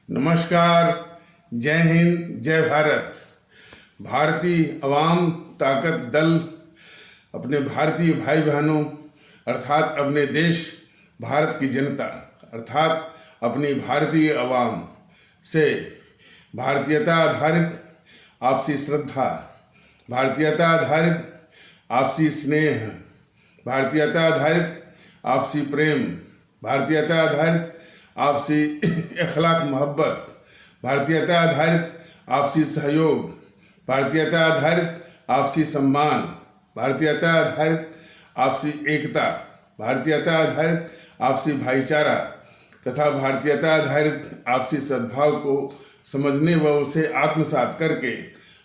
नमस्कार, जय हिंद, जय भारत। भारतीय अवाम ताकत दल अपने भारतीय भाई बहनों अर्थात अपने देश भारत की जनता अर्थात अपनी भारतीय अवाम से भारतीयता आधारित आपसी श्रद्धा, भारतीयता आधारित आपसी स्नेह, भारतीयता आधारित आपसी प्रेम, भारतीयता आधारित आपसी अखलाक मोहब्बत, भारतीयता आधारित आपसी सहयोग, भारतीयता आधारित आपसी सम्मान, भारतीयता आधारित आपसी एकता, भारतीयता आधारित आपसी भाईचारा तथा भारतीयता आधारित आपसी सद्भाव को समझने व उसे आत्मसात करके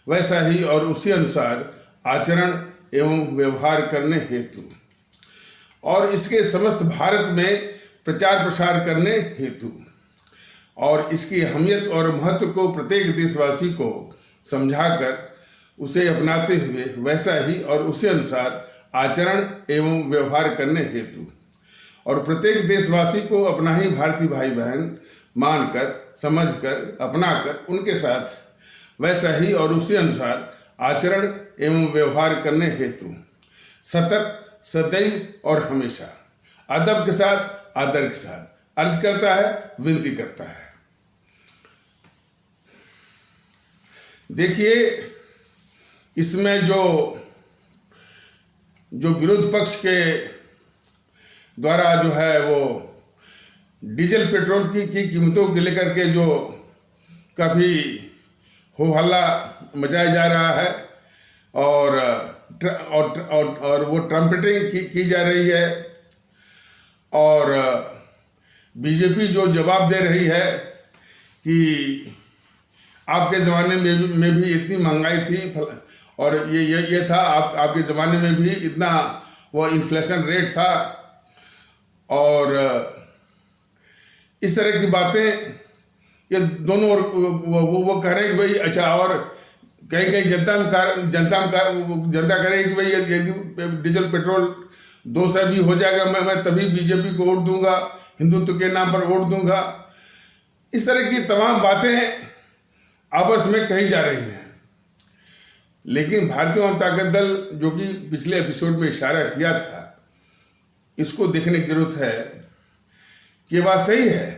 वैसा ही और उसी अनुसार आचरण एवं व्यवहार करने हेतु और इसके समस्त भारत में प्रचार प्रसार करने हेतु और इसकी अहमियत और महत्व को प्रत्येक देशवासी को समझाकर उसे अपनाते हुए वैसा ही और उसी अनुसार आचरण एवं व्यवहार करने हेतु और प्रत्येक देशवासी को अपना ही भारतीय भाई बहन मानकर, समझकर, अपनाकर उनके साथ वैसा ही और उसी अनुसार आचरण एवं व्यवहार करने हेतु सतत, सदैव और हमेशा अदब के साथ, आदर के साथ अर्ज करता है, विनती करता है। देखिए, इसमें जो विरोध पक्ष के द्वारा जो है वो डीजल पेट्रोल की कीमतों को लेकर के जो काफ़ी हो हल्ला मचाया जा रहा है और वो ट्रम्पेटिंग की जा रही है और बीजेपी जो जवाब दे रही है कि आपके ज़माने में भी इतनी महंगाई थी और ये था, आपके ज़माने में भी इतना वो इन्फ्लेशन रेट था और इस तरह की बातें ये दोनों वो कह रहे हैं कि भाई अच्छा, और कहीं जनता कह रही है कि भाई यदि डीजल पेट्रोल 200 भी हो जाएगा मैं तभी बीजेपी को वोट दूंगा, हिंदुत्व के नाम पर वोट दूंगा। इस तरह की तमाम बातें आपस में कही जा रही हैं, लेकिन भारतीय जनता ताकत दल जो कि पिछले एपिसोड में इशारा किया था, इसको देखने की जरूरत है कि ये बात सही है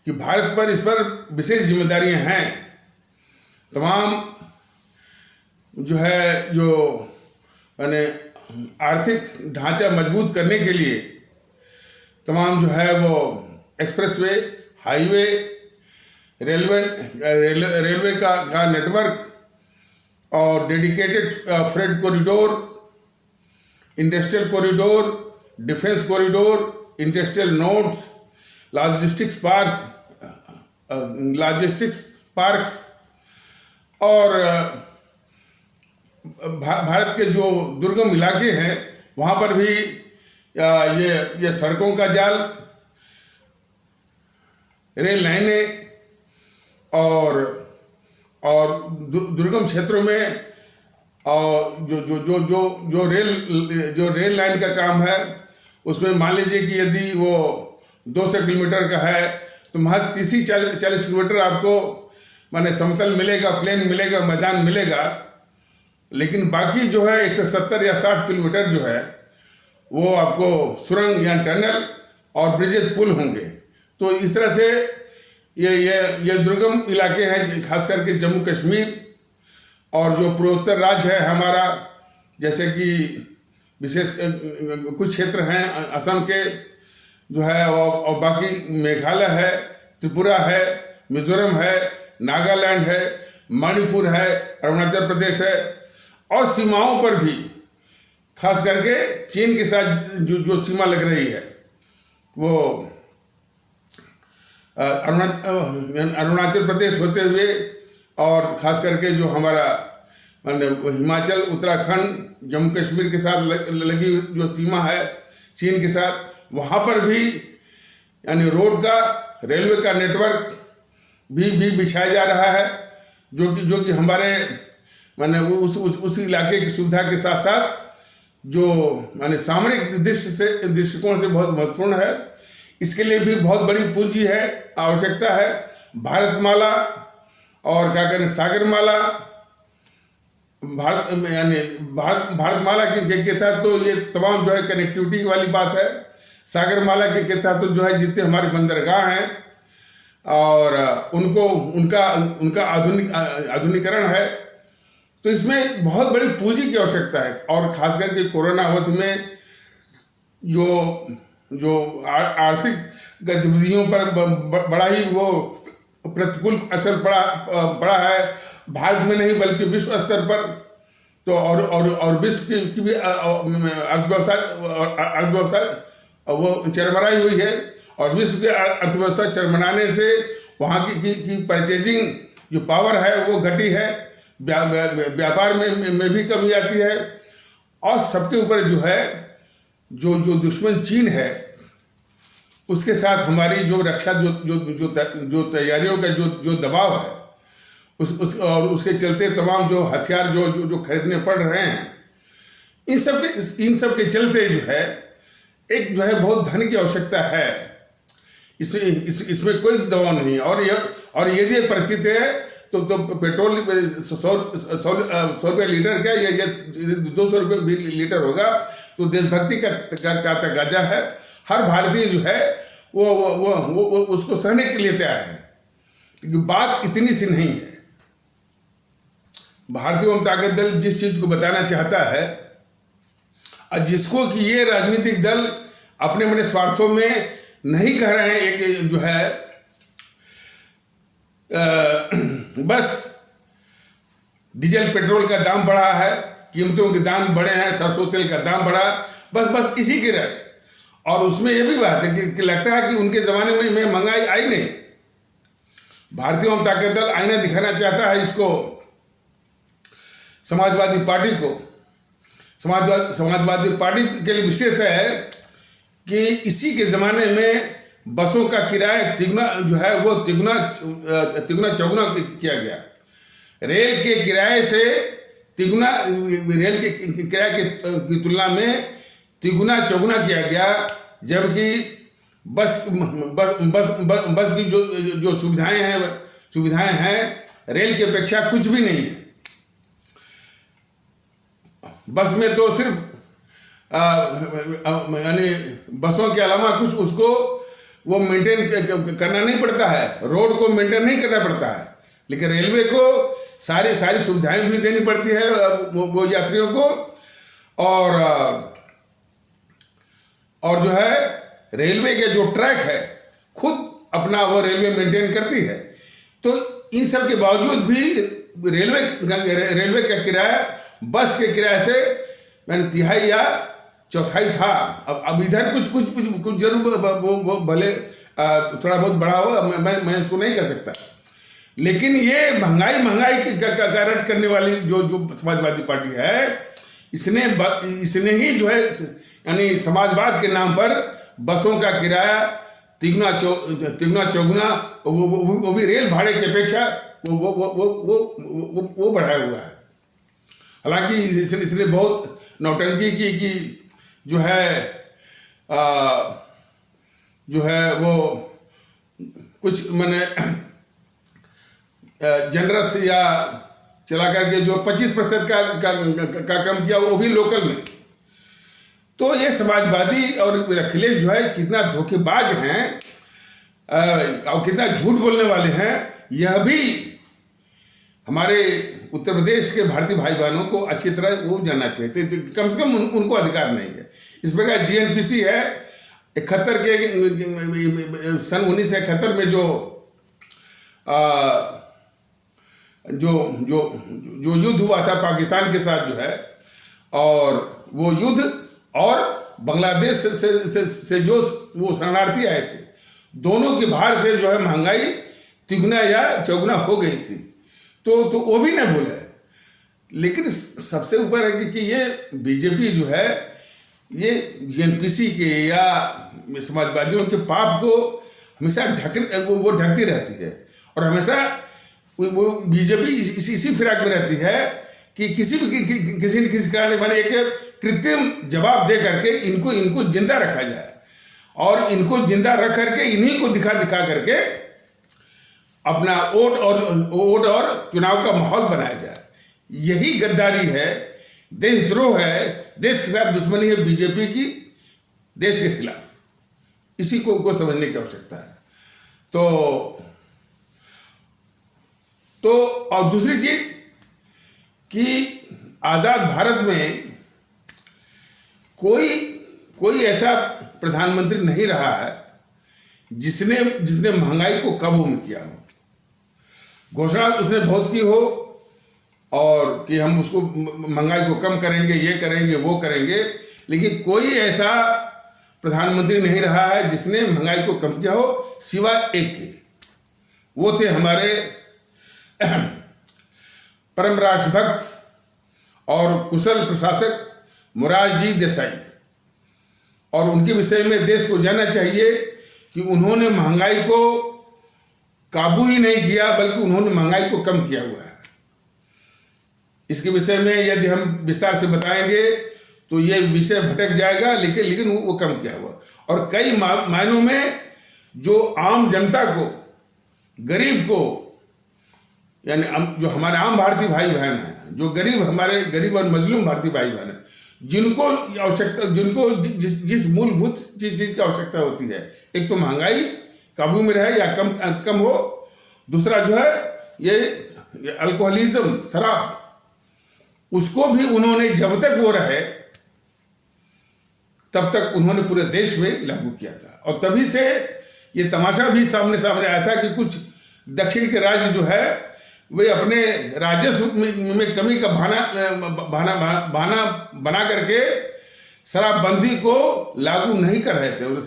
कि भारत पर इस पर विशेष जिम्मेदारियां हैं। तमाम जो यानी आर्थिक ढांचा मजबूत करने के लिए तमाम जो है वो एक्सप्रेसवे, हाईवे, रेलवे का नेटवर्क और dedicated freight corridor, industrial corridor, defence corridor, industrial nodes, logistics parks और भारत के जो दुर्गम इलाके हैं वहाँ पर भी ये सड़कों का जाल, रेल लाइनें और दुर्गम क्षेत्रों में और जो रेल लाइन का काम है उसमें मान लीजिए कि यदि वो 200 किलोमीटर का है तो महज 30-40 किलोमीटर आपको माने समतल मिलेगा, प्लेन मिलेगा, मैदान मिलेगा, लेकिन बाकी जो है 170 या 60 किलोमीटर जो है वो आपको सुरंग या टनल और ब्रिजेज पुल होंगे। तो इस तरह से ये दुर्गम इलाके हैं, खास करके जम्मू कश्मीर और जो पूर्वोत्तर राज्य है हमारा, जैसे कि विशेष कुछ क्षेत्र हैं असम के जो है और बाकी मेघालय है, त्रिपुरा है, मिजोरम है, नागालैंड है, मणिपुर है, अरुणाचल प्रदेश है और सीमाओं पर भी खास करके चीन के साथ जो सीमा लग रही है वो अरुणाचल प्रदेश होते हुए और खास करके जो हमारा हिमाचल, उत्तराखंड, जम्मू कश्मीर के साथ लगी जो सीमा है चीन के साथ, वहाँ पर भी यानी रोड का, रेलवे का नेटवर्क भी बिछाया जा रहा है जो कि हमारे माने उस इलाके की सुविधा के साथ साथ जो माने सामरिक दृष्टिकोण से बहुत महत्वपूर्ण है। इसके लिए भी बहुत बड़ी पूंजी है, आवश्यकता है। भारतमाला और क्या कहते हैं सागरमाला, भारतमाला के तहत तो ये तमाम जो है कनेक्टिविटी वाली बात है। सागरमाला के तहत तो जो है जितने हमारे बंदरगाह हैं और उनका आधुनिकीकरण है। तो इसमें बहुत बड़ी पूंजी की आवश्यकता है। और खास करके कोरोना अवधि में जो आर्थिक गतिविधियों पर बड़ा ही वो प्रतिकूल असर पड़ा है, भारत में नहीं बल्कि विश्व स्तर पर। तो और विश्व की भी अर्थव्यवस्था वो चरमराई हुई है। और विश्व की अर्थव्यवस्था चरमराने से वहाँ की परचेजिंग जो पावर है वो घटी है, व्यापार में भी कमी आती है। और सबके ऊपर जो है जो दुश्मन चीन है उसके साथ हमारी जो रक्षा जो तैयारियों का जो दबाव है और उसके चलते तमाम जो हथियार जो खरीदने पड़ रहे हैं, इन सब के चलते जो है एक जो है बहुत धन की आवश्यकता है। इसमें कोई दबाव नहीं है। और यदि परिस्थिति है तो पेट्रोल 100 रुपये लीटर का या 200 रुपये लीटर होगा तो देशभक्ति का तकाजा है। हर भारतीय जो है वो उसको सहने के लिए तैयार है। क्योंकि बात इतनी सी नहीं है। भारतीय एवं ताकत दल जिस चीज को बताना चाहता है और जिसको कि ये राजनीतिक दल अपने अपने स्वार्थों में नहीं कह रहे हैं, एक जो है बस डीजल पेट्रोल का दाम बढ़ा है, कीमतों के दाम बढ़े हैं, सरसों तेल का दाम बढ़ा, बस इसी के रट। और उसमें यह भी बात है कि लगता है कि उनके जमाने में महंगाई आई नहीं। भारतीय एवं ताकत दल आईना दिखाना चाहता है इसको समाजवादी पार्टी को। समाजवादी पार्टी के लिए विशेष है कि इसी के ज़माने में बसों का किराया तिगुना चौगुना किया गया। रेल के किराए से रेल के किराए की तुलना में तिगुना चौगुना किया गया। जबकि बस की जो सुविधाएं हैं रेल की अपेक्षा कुछ भी नहीं है। बस में तो सिर्फ यानी बसों के अलावा कुछ उसको वो मेंटेन करना नहीं पड़ता है, रोड को मेंटेन नहीं करना पड़ता है। लेकिन रेलवे को सारी सुविधाएं भी देनी पड़ती है वो यात्रियों को। और जो है रेलवे के जो ट्रैक है खुद अपना वो रेलवे मेंटेन करती है। तो इन सब के बावजूद भी रेलवे का किराया बस के किराए से मैंने तिहाई या चौथाई था। अब इधर कुछ जरूर वो भले थोड़ा बहुत बढ़ा हो, मैं उसको नहीं कर सकता। लेकिन ये महंगाई का रट करने वाली जो समाजवादी पार्टी है, इसने ही जो है यानी समाजवाद के नाम पर बसों का किराया तिगुना चौगुना वो भी रेल भाड़े की अपेक्षा वो बढ़ाया हुआ है। हालांकि इसने बहुत नौटंकी की कि जो है वो कुछ मैंने जनरथ या चला करके जो 25% का कम किया वो भी लोकल में। तो ये समाजवादी और अखिलेश जो है कितना धोखेबाज हैं और कितना झूठ बोलने वाले हैं, यह भी हमारे उत्तर प्रदेश के भारतीय भाई बहनों को अच्छी तरह वो जानना चाहिए। तो कम से कम उनको अधिकार नहीं है। इस प्रकार जीएनपीसी है 71 के सन 1971 में जो युद्ध हुआ था पाकिस्तान के साथ जो है, और वो युद्ध और बांग्लादेश से जो वो शरणार्थी आए थे, दोनों के भार से जो है महंगाई तिगुना या चौगुना हो गई थी। तो वो भी नहीं भूले। लेकिन सबसे ऊपर है कि ये बीजेपी जो है ये जीएनपीसी के या समाजवादियों के पाप को हमेशा वो ढकती रहती है। और हमेशा वो बीजेपी इसी फिराक में रहती है कि किसी न किसी कारण माने एक कृत्रिम जवाब दे करके इनको जिंदा रखा जाए। और इनको जिंदा रख करके इन्हीं को दिखा दिखा करके अपना वोट और चुनाव का माहौल बनाया जाए। यही गद्दारी है, देशद्रोह है, देश के साथ दुश्मनी है बीजेपी की, देश के खिलाफ। इसी को समझने की आवश्यकता है। तो और दूसरी चीज कि आजाद भारत में कोई ऐसा प्रधानमंत्री नहीं रहा है जिसने महंगाई को काबू में किया हो। घोषणा उसने बहुत की हो और कि हम उसको महंगाई को कम करेंगे, ये करेंगे, वो करेंगे, लेकिन कोई ऐसा प्रधानमंत्री नहीं रहा है जिसने महंगाई को कम किया हो, सिवाय एक के। वो थे हमारे परम राष्ट्रभक्त और कुशल प्रशासक मोरारजी देसाई। और उनके विषय में देश को जानना चाहिए कि उन्होंने महंगाई को काबू ही नहीं किया, बल्कि उन्होंने महंगाई को कम किया हुआ है। इसके विषय में यदि हम विस्तार से बताएंगे तो ये विषय भटक जाएगा, लेकिन वो कम किया हुआ। और कई मायनों में जो आम जनता को, गरीब को, यानी जो हमारे आम भारतीय भाई बहन हैं, जो हमारे गरीब और मजलूम भारतीय भाई बहन हैं, जिनको जिस मूलभूत चीज की आवश्यकता होती है, एक तो महंगाई काबू में रहे या कम हो, दूसरा जो है ये अल्कोहलिज्म, शराब, उसको भी उन्होंने जब तक वो रहे तब तक उन्होंने पूरे देश में लागू किया था। और तभी से ये तमाशा भी सामने आया था कि कुछ दक्षिण के राज्य जो है वे अपने राजस्व में कमी का बहाना बना करके शराबबंदी को लागू नहीं कर रहे थे और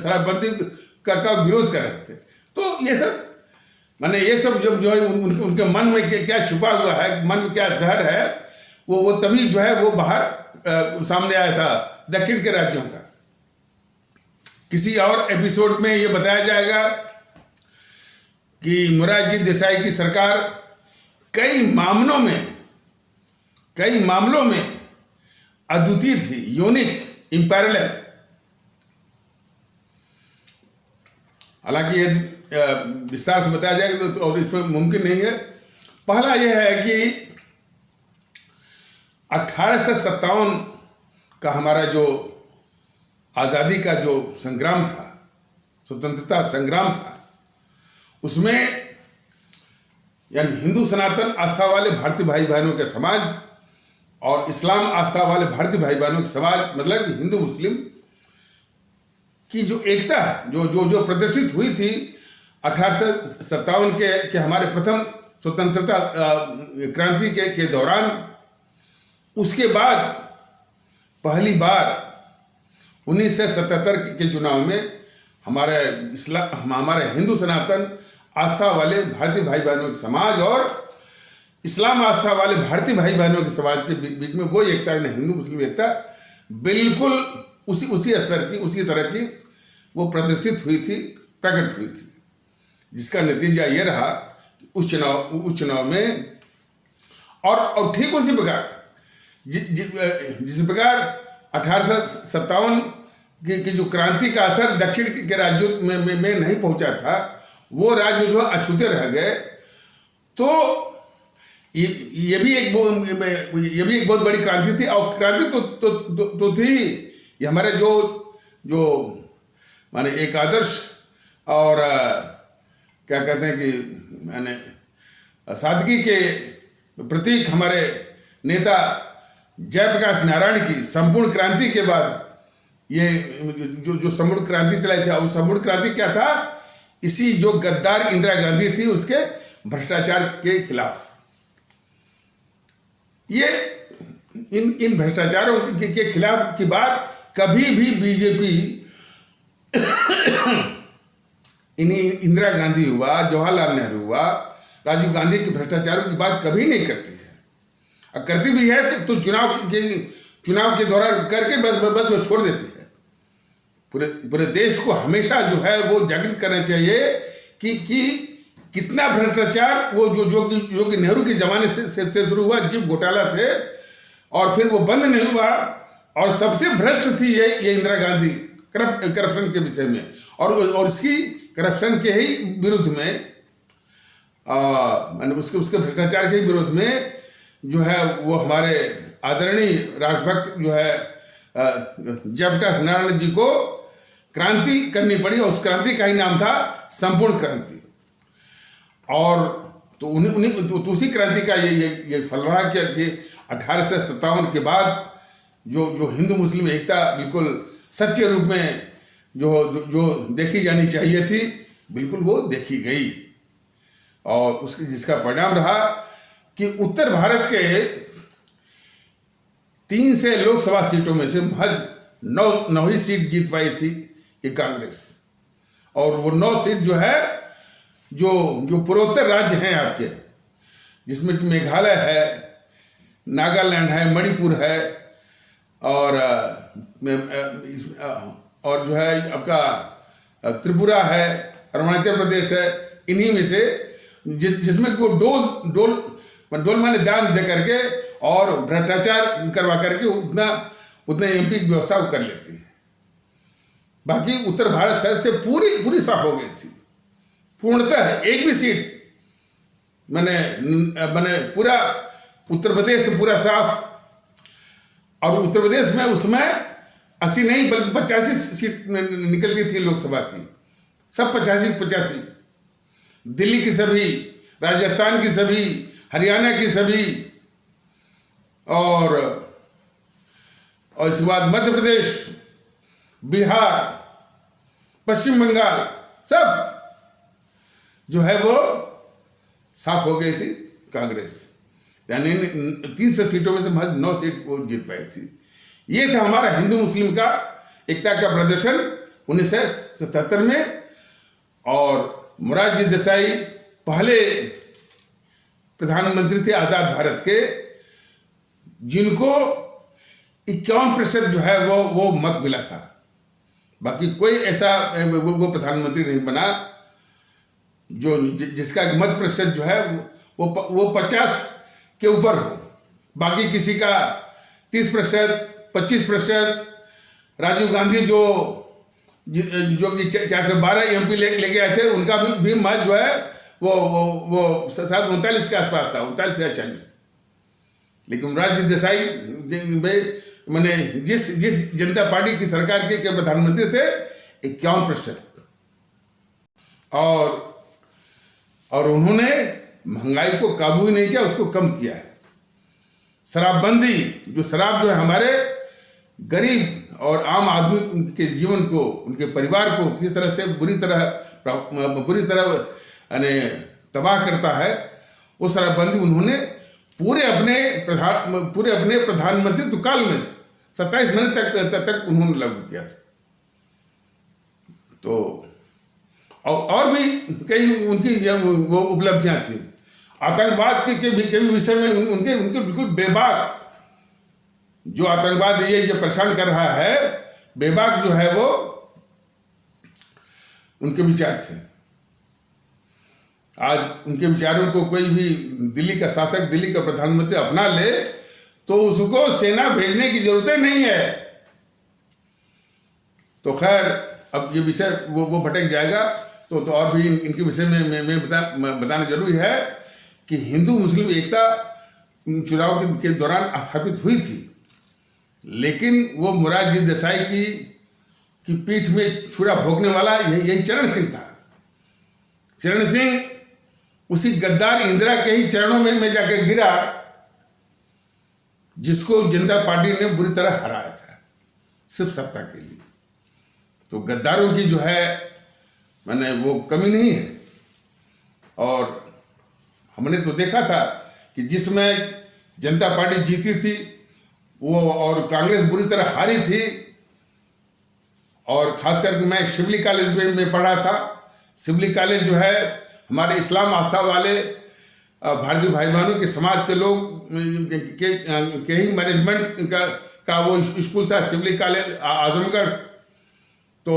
शराबबंदी का विरोध कर रहे थे। तो ये सब जब जो है उनके मन में क्या छुपा हुआ है, मन में क्या जहर है, वो तभी जो है वो बाहर सामने आया था दक्षिण के राज्यों का। किसी और एपिसोड में ये बताया जाएगा कि मोरारजी देसाई की सरकार कई मामलों में अद्वितीय थी, यूनिक, इम्पैरेलल। हालांकि यदि विस्तार से बताया जाएगा तो और इसमें मुमकिन नहीं है। पहला यह है कि 1857 का हमारा जो आज़ादी का जो संग्राम था, स्वतंत्रता संग्राम था, उसमें यानी हिंदू सनातन आस्था वाले भारतीय भाई बहनों के समाज और इस्लाम आस्था वाले भारतीय भाई बहनों के समाज, मतलब कि हिंदू मुस्लिम की जो एकता है, जो प्रदर्शित हुई थी 1857 के हमारे प्रथम स्वतंत्रता क्रांति के दौरान, उसके बाद पहली बार 1977 के चुनाव में हमारे हिंदू सनातन आस्था वाले भारतीय भाई बहनों के समाज और इस्लाम आस्था वाले भारतीय भाई बहनों के समाज के बीच में वो एकता, हिंदू मुस्लिम एकता बिल्कुल उसी स्तर की, उसी तरह की वो प्रदर्शित हुई थी, प्रकट हुई थी, जिसका नतीजा ये रहा उस चुनाव में। और ठीक उसी प्रकार जिस प्रकार 1857 की जो क्रांति का असर दक्षिण के राज्यों में नहीं पहुंचा था, वो राज्य जो अछूते रह गए। तो ये भी एक बहुत बड़ी क्रांति थी। और क्रांति तो थी ये हमारे जो माने एक आदर्श और क्या कहते हैं कि माने सादगी के प्रतीक हमारे नेता जयप्रकाश नारायण की संपूर्ण क्रांति के बाद ये जो संपूर्ण क्रांति चलाई थी, उस संपूर्ण क्रांति क्या था, इसी जो गद्दार इंदिरा गांधी थी उसके भ्रष्टाचार के खिलाफ। ये इन भ्रष्टाचारों के खिलाफ की बात कभी भी बीजेपी इंदिरा गांधी हुआ, जवाहरलाल नेहरू हुआ, राजीव गांधी के भ्रष्टाचारों की बात कभी नहीं करती है। अब करती भी है तो चुनाव के दौरान करके बस वो छोड़ देती है। पूरे देश को हमेशा जो है वो जागृत करना चाहिए कि कितना भ्रष्टाचार वो जो कि नेहरू के जमाने से शुरू हुआ, जीप घोटाला से, और फिर वो बंद नहीं हुआ। और सबसे भ्रष्ट थी ये इंदिरा गांधी करप्शन के विषय में, और इसकी करप्शन के ही विरुद्ध में, उसके भ्रष्टाचार के विरोध में जो है वो हमारे आदरणीय राष्ट्रभक्त जो है जयप्रकाश नारायण जी को क्रांति करनी पड़ी, और उस क्रांति का ही नाम था संपूर्ण क्रांति। और तो उसी क्रांति का ये फल रहा कि 1857 के बाद जो हिंदू मुस्लिम एकता बिल्कुल सच्चे रूप में जो देखी जानी चाहिए थी, बिल्कुल वो देखी गई। और उसके जिसका परिणाम रहा कि उत्तर भारत के 3 से लोकसभा सीटों में से महज 9 ही सीट जीत पाई थी ये कांग्रेस। और वो 9 सीट जो है जो पूर्वोत्तर राज्य हैं आपके, जिसमें कि मेघालय है, नागालैंड है, मणिपुर है, और जो है आपका त्रिपुरा है, अरुणाचल प्रदेश है, इन्हीं में से जिसमें वो डोल माने दान दे करके और भ्रष्टाचार करवा करके उतना एमपी की व्यवस्था वो कर लेती है। बाकी उत्तर भारत शहर से पूरी साफ हो गई थी पूर्णतः। एक भी सीट मैंने पूरा उत्तर प्रदेश से पूरा साफ, और उत्तर प्रदेश में उसमें 80 नहीं बल्कि 85 सीट निकलती थी लोकसभा की, सब 85। दिल्ली की सभी, राजस्थान की सभी, हरियाणा की सभी, और इसके बाद मध्य प्रदेश, बिहार, पश्चिम बंगाल, सब जो है वो साफ हो गई थी कांग्रेस। यानी 30 सीटों में से महज 9 सीट वो जीत पाई थी। ये था हमारा हिंदू मुस्लिम का एकता का प्रदर्शन 1977 में। और मोरारजी देसाई पहले प्रधानमंत्री थे आजाद भारत के, जिनको 51% जो है वो मत मिला था। बाकी कोई ऐसा वो प्रधानमंत्री नहीं बना जिसका मत प्रतिशत जो है वो 50 के ऊपर हो। बाकी किसी का 30%, 25%। राजीव गांधी जो 412 एमपी लेके आए थे, उनका भी मत जो है वो शायद 39 के आसपास था, 39 या 40। लेकिन मोरारजी देसाई मैंने जिस जनता पार्टी की सरकार के प्रधानमंत्री थे 51%। और उन्होंने महंगाई को काबू ही नहीं किया, उसको कम किया है। शराबबंदी, जो शराब जो है हमारे गरीब और आम आदमी के जीवन को, उनके परिवार को किस तरह से बुरी तरह यानी तबाह करता है, वो शराबबंदी उन्होंने पूरे अपने प्रधानमंत्रित्व काल में 27 महीने तक उन्होंने लागू किया था। तो और भी कई उनकी वो उपलब्धियां थी। आतंकवाद के भी विषय में उनके बिल्कुल बेबाक, जो आतंकवाद ये परेशान कर रहा है, बेबाक जो है वो उनके विचार थे। आज उनके विचारों को कोई भी दिल्ली का शासक, दिल्ली का प्रधानमंत्री अपना ले तो उसको सेना भेजने की जरूरत नहीं है। तो खैर अब ये विषय वो भटक जाएगा। तो और भी इनके विषय में बताना जरूरी है कि हिंदू मुस्लिम एकता चुनाव के दौरान स्थापित हुई थी, लेकिन वो मोरारजी देसाई की पीठ में छुरा भोगने वाला यही चरण सिंह था। चरण सिंह उसी गद्दार इंदिरा के ही चरणों में जाकर गिरा, जिसको जनता पार्टी ने बुरी तरह हराया था सिर्फ सत्ता के लिए। तो गद्दारों की जो है मैंने वो कमी नहीं है। और हमने तो देखा था कि जिसमें जनता पार्टी जीती थी वो, और कांग्रेस बुरी तरह हारी थी। और खास करके मैं शिवली कॉलेज में पढ़ा था। शिवली कॉलेज जो है हमारे इस्लाम आस्था वाले भारतीय भाई बहनों के समाज के लोग के ही मैनेजमेंट का वो स्कूल था, शिवली कॉलेज आजमगढ़। तो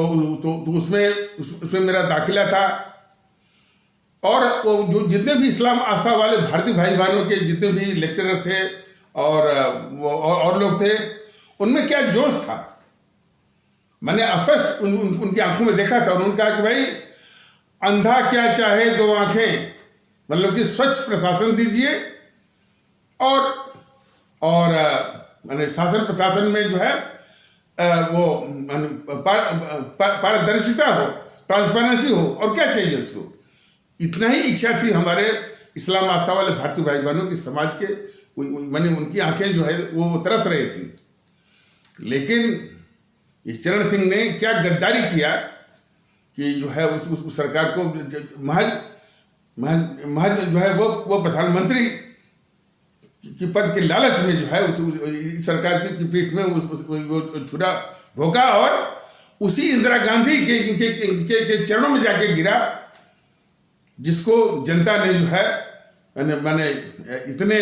उसमें मेरा दाखिला था। और वो जो जितने भी इस्लाम आस्था वाले भारतीय भाई बहनों के जितने भी लेक्चरर थे और लोग थे, उनमें क्या जोश था। मैंने स्पष्ट उनकी आंखों में देखा था और उन्होंने कहा कि भाई अंधा क्या चाहे दो आंखें, मतलब कि स्वच्छ प्रशासन दीजिए और मैंने शासन प्रशासन में जो है वो पारदर्शिता हो, ट्रांसपेरेंसी हो, और क्या चाहिए उसको। इतना ही इच्छा थी हमारे इस्लाम आस्था वाले भारतीय भाई बहनों की, समाज के, मैंने उनकी आंखें जो है वो तरस रही थी। लेकिन इस चरण सिंह ने क्या गद्दारी किया कि जो है उस सरकार को महज जो है वो प्रधानमंत्री की पद के लालच में जो है उस सरकार की पीठ में वो छुरा भोगा और उसी इंदिरा गांधी के चरणों में जाके गिरा, जिसको जनता ने जो है मैंने इतने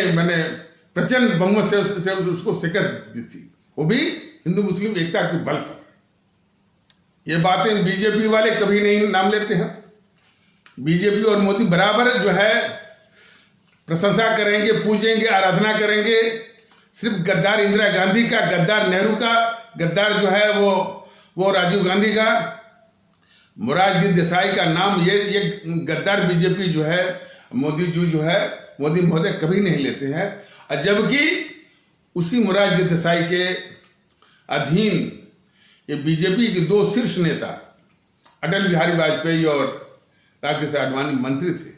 प्रचंड बहुमत से उसको शिकस्त दी थी, वो भी हिंदू मुस्लिम एकता के बल पर। ये बातें बीजेपी वाले कभी नहीं नाम लेते हैं। बीजेपी और मोदी बराबर जो है प्रशंसा करेंगे, पूजेंगे, आराधना करेंगे सिर्फ गद्दार इंदिरा गांधी का, गद्दार नेहरू का, गद्दार जो है वो राजीव गांधी का, मोरारजी देसाई का नाम ये गद्दार बीजेपी जो है, मोदी जी जो है, मोदी महोदय कभी नहीं लेते हैं। और जबकि उसी मोरारजी देसाई के अधीन ये बीजेपी के दो शीर्ष नेता अटल बिहारी वाजपेयी और राकेश आडवाणी मंत्री थे,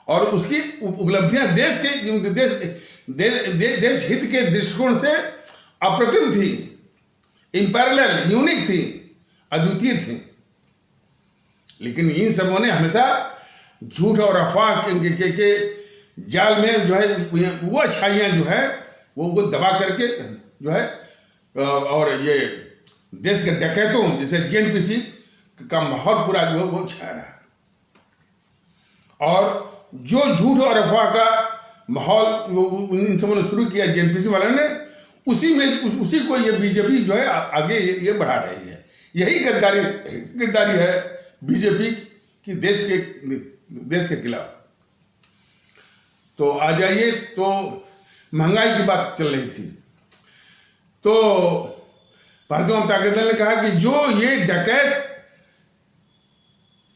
और उसकी उपलब्धियां देश हित के दृष्टिकोण से अप्रतिम थी, इम्पैरेलल, यूनिक थी, अद्वितीय थी। लेकिन इन सबों ने हमेशा झूठ और अफवाह के जाल में जो है वो अच्छाइयां जो है वो दबा करके जो है और ये देश के डकैतों जैसे जेएनपीसी का माहौल पूरा जो है वो छा रहा है। और जो झूठ और अफवाह का माहौल इन सबों ने शुरू किया जेएनपीसी वालों ने, उसी को ये बीजेपी जो है आगे ये बढ़ा रही है। यही गद्दारी है बीजेपी की देश के खिलाफ। तो आ जाइए, तो महंगाई की बात चल रही थी, तो भारतीय जनता दल ने कहा कि जो ये डकैत,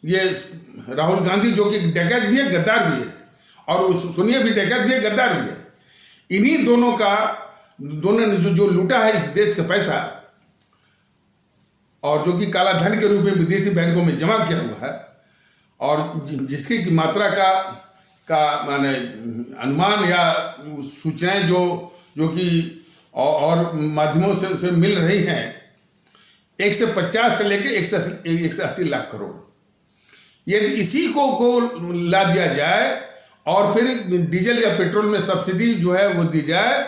ये राहुल गांधी जो कि डकैत भी है गद्दार भी है, और सोनिया भी डकैत भी है गद्दार भी है, इन्हीं दोनों ने जो लूटा है इस देश का पैसा, और जो कि काला धन के रूप में विदेशी बैंकों में जमा किया हुआ है, और जिसकी मात्रा का माने अनुमान या सूचनाएं जो कि और माध्यमों से मिल रही हैं, 150 से लेकर 180 लाख करोड़। यदि इसी को ला दिया जाए और फिर डीजल या पेट्रोल में सब्सिडी जो है वो दी जाए,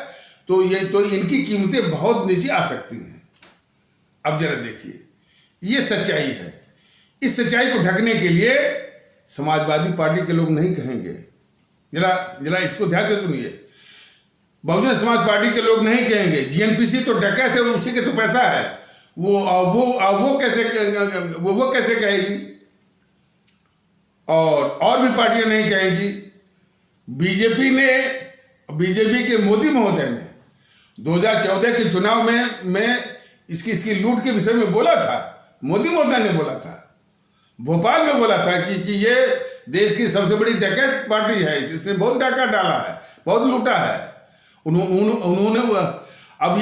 तो इनकी कीमतें बहुत नीचे आ सकती हैं। अब जरा देखिए, ये सच्चाई है। इस सच्चाई को ढकने के लिए समाजवादी पार्टी के लोग नहीं कहेंगे, जरा इसको ध्यान से सुनिए, बहुजन समाज पार्टी के लोग नहीं कहेंगे जीएनपीसी तो डकैत है, उसी के तो पैसा है, वो कैसे कहेगी, और भी पार्टियां नहीं कहेंगी। बीजेपी के मोदी महोदय ने 2014 के चुनाव में इसकी लूट के विषय में बोला था। मोदी महोदय ने बोला था, भोपाल में बोला था कि ये देश की सबसे बड़ी डकैत पार्टी है, इसने बहुत डाका डाला है, बहुत लूटा है। उन्होंने अब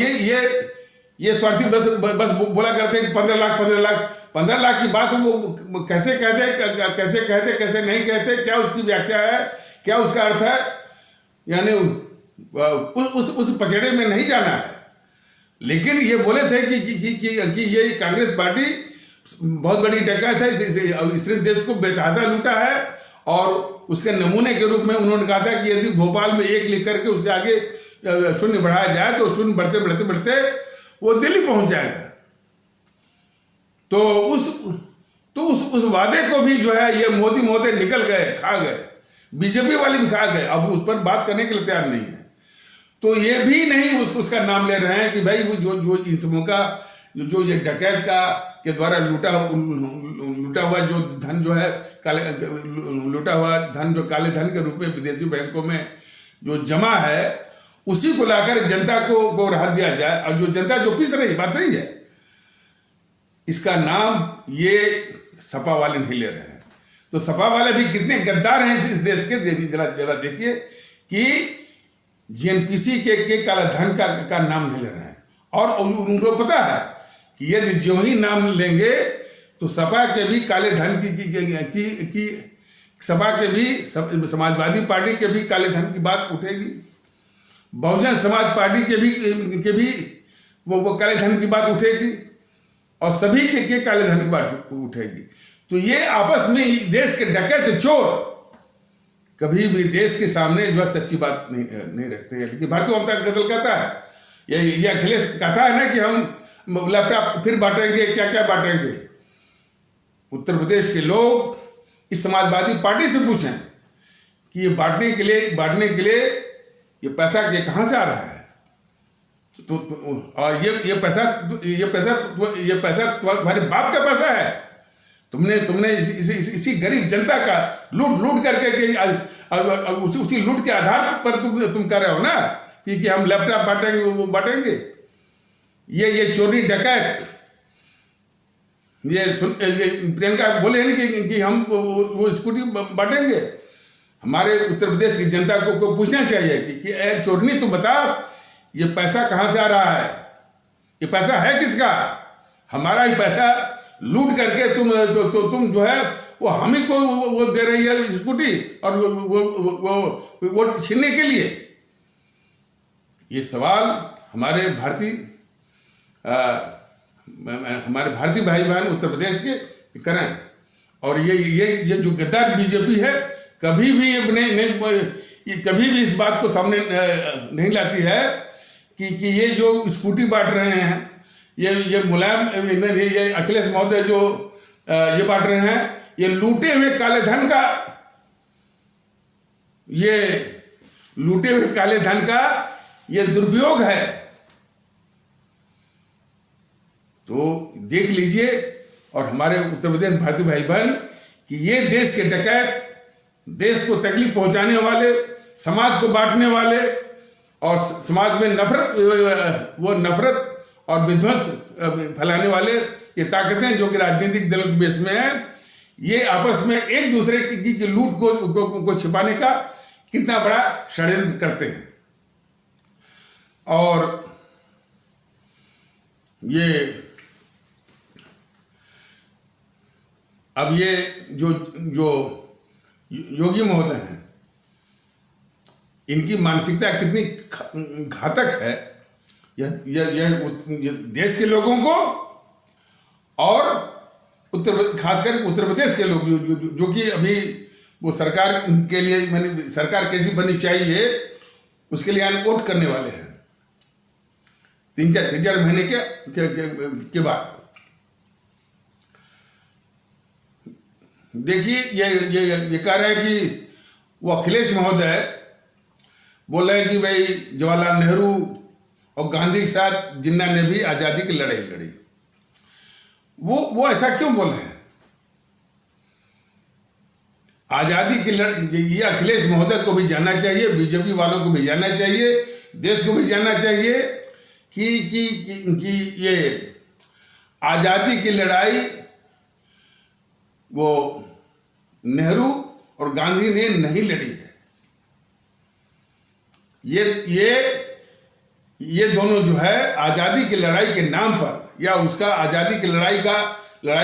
ये स्वार्थी बस बोला करते हैं कि 15 लाख की बात वो कैसे कहते कैसे नहीं कहते, क्या उसकी व्याख्या है, क्या उसका अर्थ है, यानी उस पचड़े में नहीं जाना है। लेकिन ये बोले थे कि ये कांग्रेस पार्टी बहुत बड़ी डकैत है, इसने देश को बेतहाशा लूटा है, और उसके नमूने के रूप में उन्होंने कहा था कि यदि भोपाल में 1 लिख करके उसके आगे शून्य बढ़ाया जाए तो शून्य बढ़ते वो दिल्ली पहुंच जाएगा। तो उस वादे को भी जो है ये मोदी महोदय निकल गए, खा गए, बीजेपी वाले भी खा गए, अब उस पर बात करने के लिए तैयार नहीं है। तो ये भी नहीं उसका नाम ले रहे हैं कि भाई जो इन सबों का जो ये डकैत के द्वारा लूटा हुआ जो धन जो है लूटा हुआ धन जो काले धन के रूप में विदेशी बैंकों में जो जमा है, उसी को लाकर जनता को राहत दिया जाए। और जो जनता जो पिस रही, बात नहीं है, इसका नाम ये सपा वाले नहीं ले रहे हैं। तो सपा वाले भी कितने गद्दार हैं इस देश के, जरा देखिए कि जीएनपीसी के काला धन का नाम नहीं ले रहे हैं। और उनको पता है कि यदि जो ही नाम लेंगे तो सपा के भी काले धन की सपा के भी समाजवादी पार्टी के भी काले धन की बात उठेगी, बहुजन समाज पार्टी के भी वो काले धन की बात उठेगी, और सभी के काले धन की बात उठेगी। तो ये आपस में देश के डकैत चोर कभी भी देश के सामने जो सच्ची बात नहीं रखते हैं। लेकिन भारतीय जनता दल कहता है, ये अखिलेश कहता है ना कि हम लैपटॉप फिर बांटेंगे, क्या क्या बांटेंगे। उत्तर प्रदेश के लोग इस समाजवादी पार्टी से पूछें कि ये बांटने के लिए ये पैसा ये कहाँ से आ रहा है। तो और ये पैसा तुम्हारे बाप का पैसा है। तुमने इसी गरीब जनता का लूट करके उसी लूट के आधार पर तुम कर रहे हो ना कि हम लैपटॉप बांटेंगे, वो बांटेंगे। ये चोरी डकैत, ये प्रियंका बोले नहीं कि हम वो स्कूटी बांटेंगे। हमारे उत्तर प्रदेश की जनता को पूछना चाहिए कि चोरनी तुम बता, ये पैसा कहाँ से आ रहा है, ये पैसा है किसका। हमारा ही पैसा लूट करके तुम जो है वो हम ही को वो दे रही है स्कूटी, और वो छीनने के लिए। ये सवाल हमारे भारतीय भाई बहन उत्तर प्रदेश के करें। और ये जो गद्दार बीजेपी है कभी भी इस बात को सामने नहीं लाती है कि ये जो स्कूटी बांट रहे हैं, ये मुलायम, ये अखिलेश महोदय जो ये बांट रहे हैं, ये लूटे हुए काले धन का ये दुरुपयोग है। तो देख लीजिए, और हमारे उत्तर प्रदेश भारतीय भाई बहन कि ये देश के डकैत, देश को तकलीफ पहुंचाने वाले, समाज को बांटने वाले और समाज में नफरत और विध्वंस फैलाने वाले ये ताकतें जो कि राजनीतिक दलों के बेस में है, ये आपस में एक दूसरे की लूट को छिपाने का कितना बड़ा षड्यंत्र करते हैं। और अब ये जो योगी महोदय हैं, इनकी मानसिकता कितनी घातक है, यह देश के लोगों को और खासकर उत्तर प्रदेश के लोग जो कि अभी वो सरकार के लिए सरकार कैसी बननी चाहिए उसके लिए वोट करने वाले हैं 3-4 महीने के बाद। देखिए ये कह रहे हैं कि वो अखिलेश महोदय बोल रहे हैं कि भाई जवाहरलाल नेहरू और गांधी के साथ जिन्ना ने भी आज़ादी की लड़ाई लड़ी। वो ऐसा क्यों बोल रहे हैं? आज़ादी की ये अखिलेश महोदय को भी जानना चाहिए, बीजेपी वालों को भी जानना चाहिए, देश को भी जानना चाहिए कि ये आज़ादी की लड़ाई वो नेहरू और गांधी ने नहीं लड़ी है। ये दोनों जो है आज़ादी की लड़ाई के नाम पर या उसका आज़ादी की लड़ाई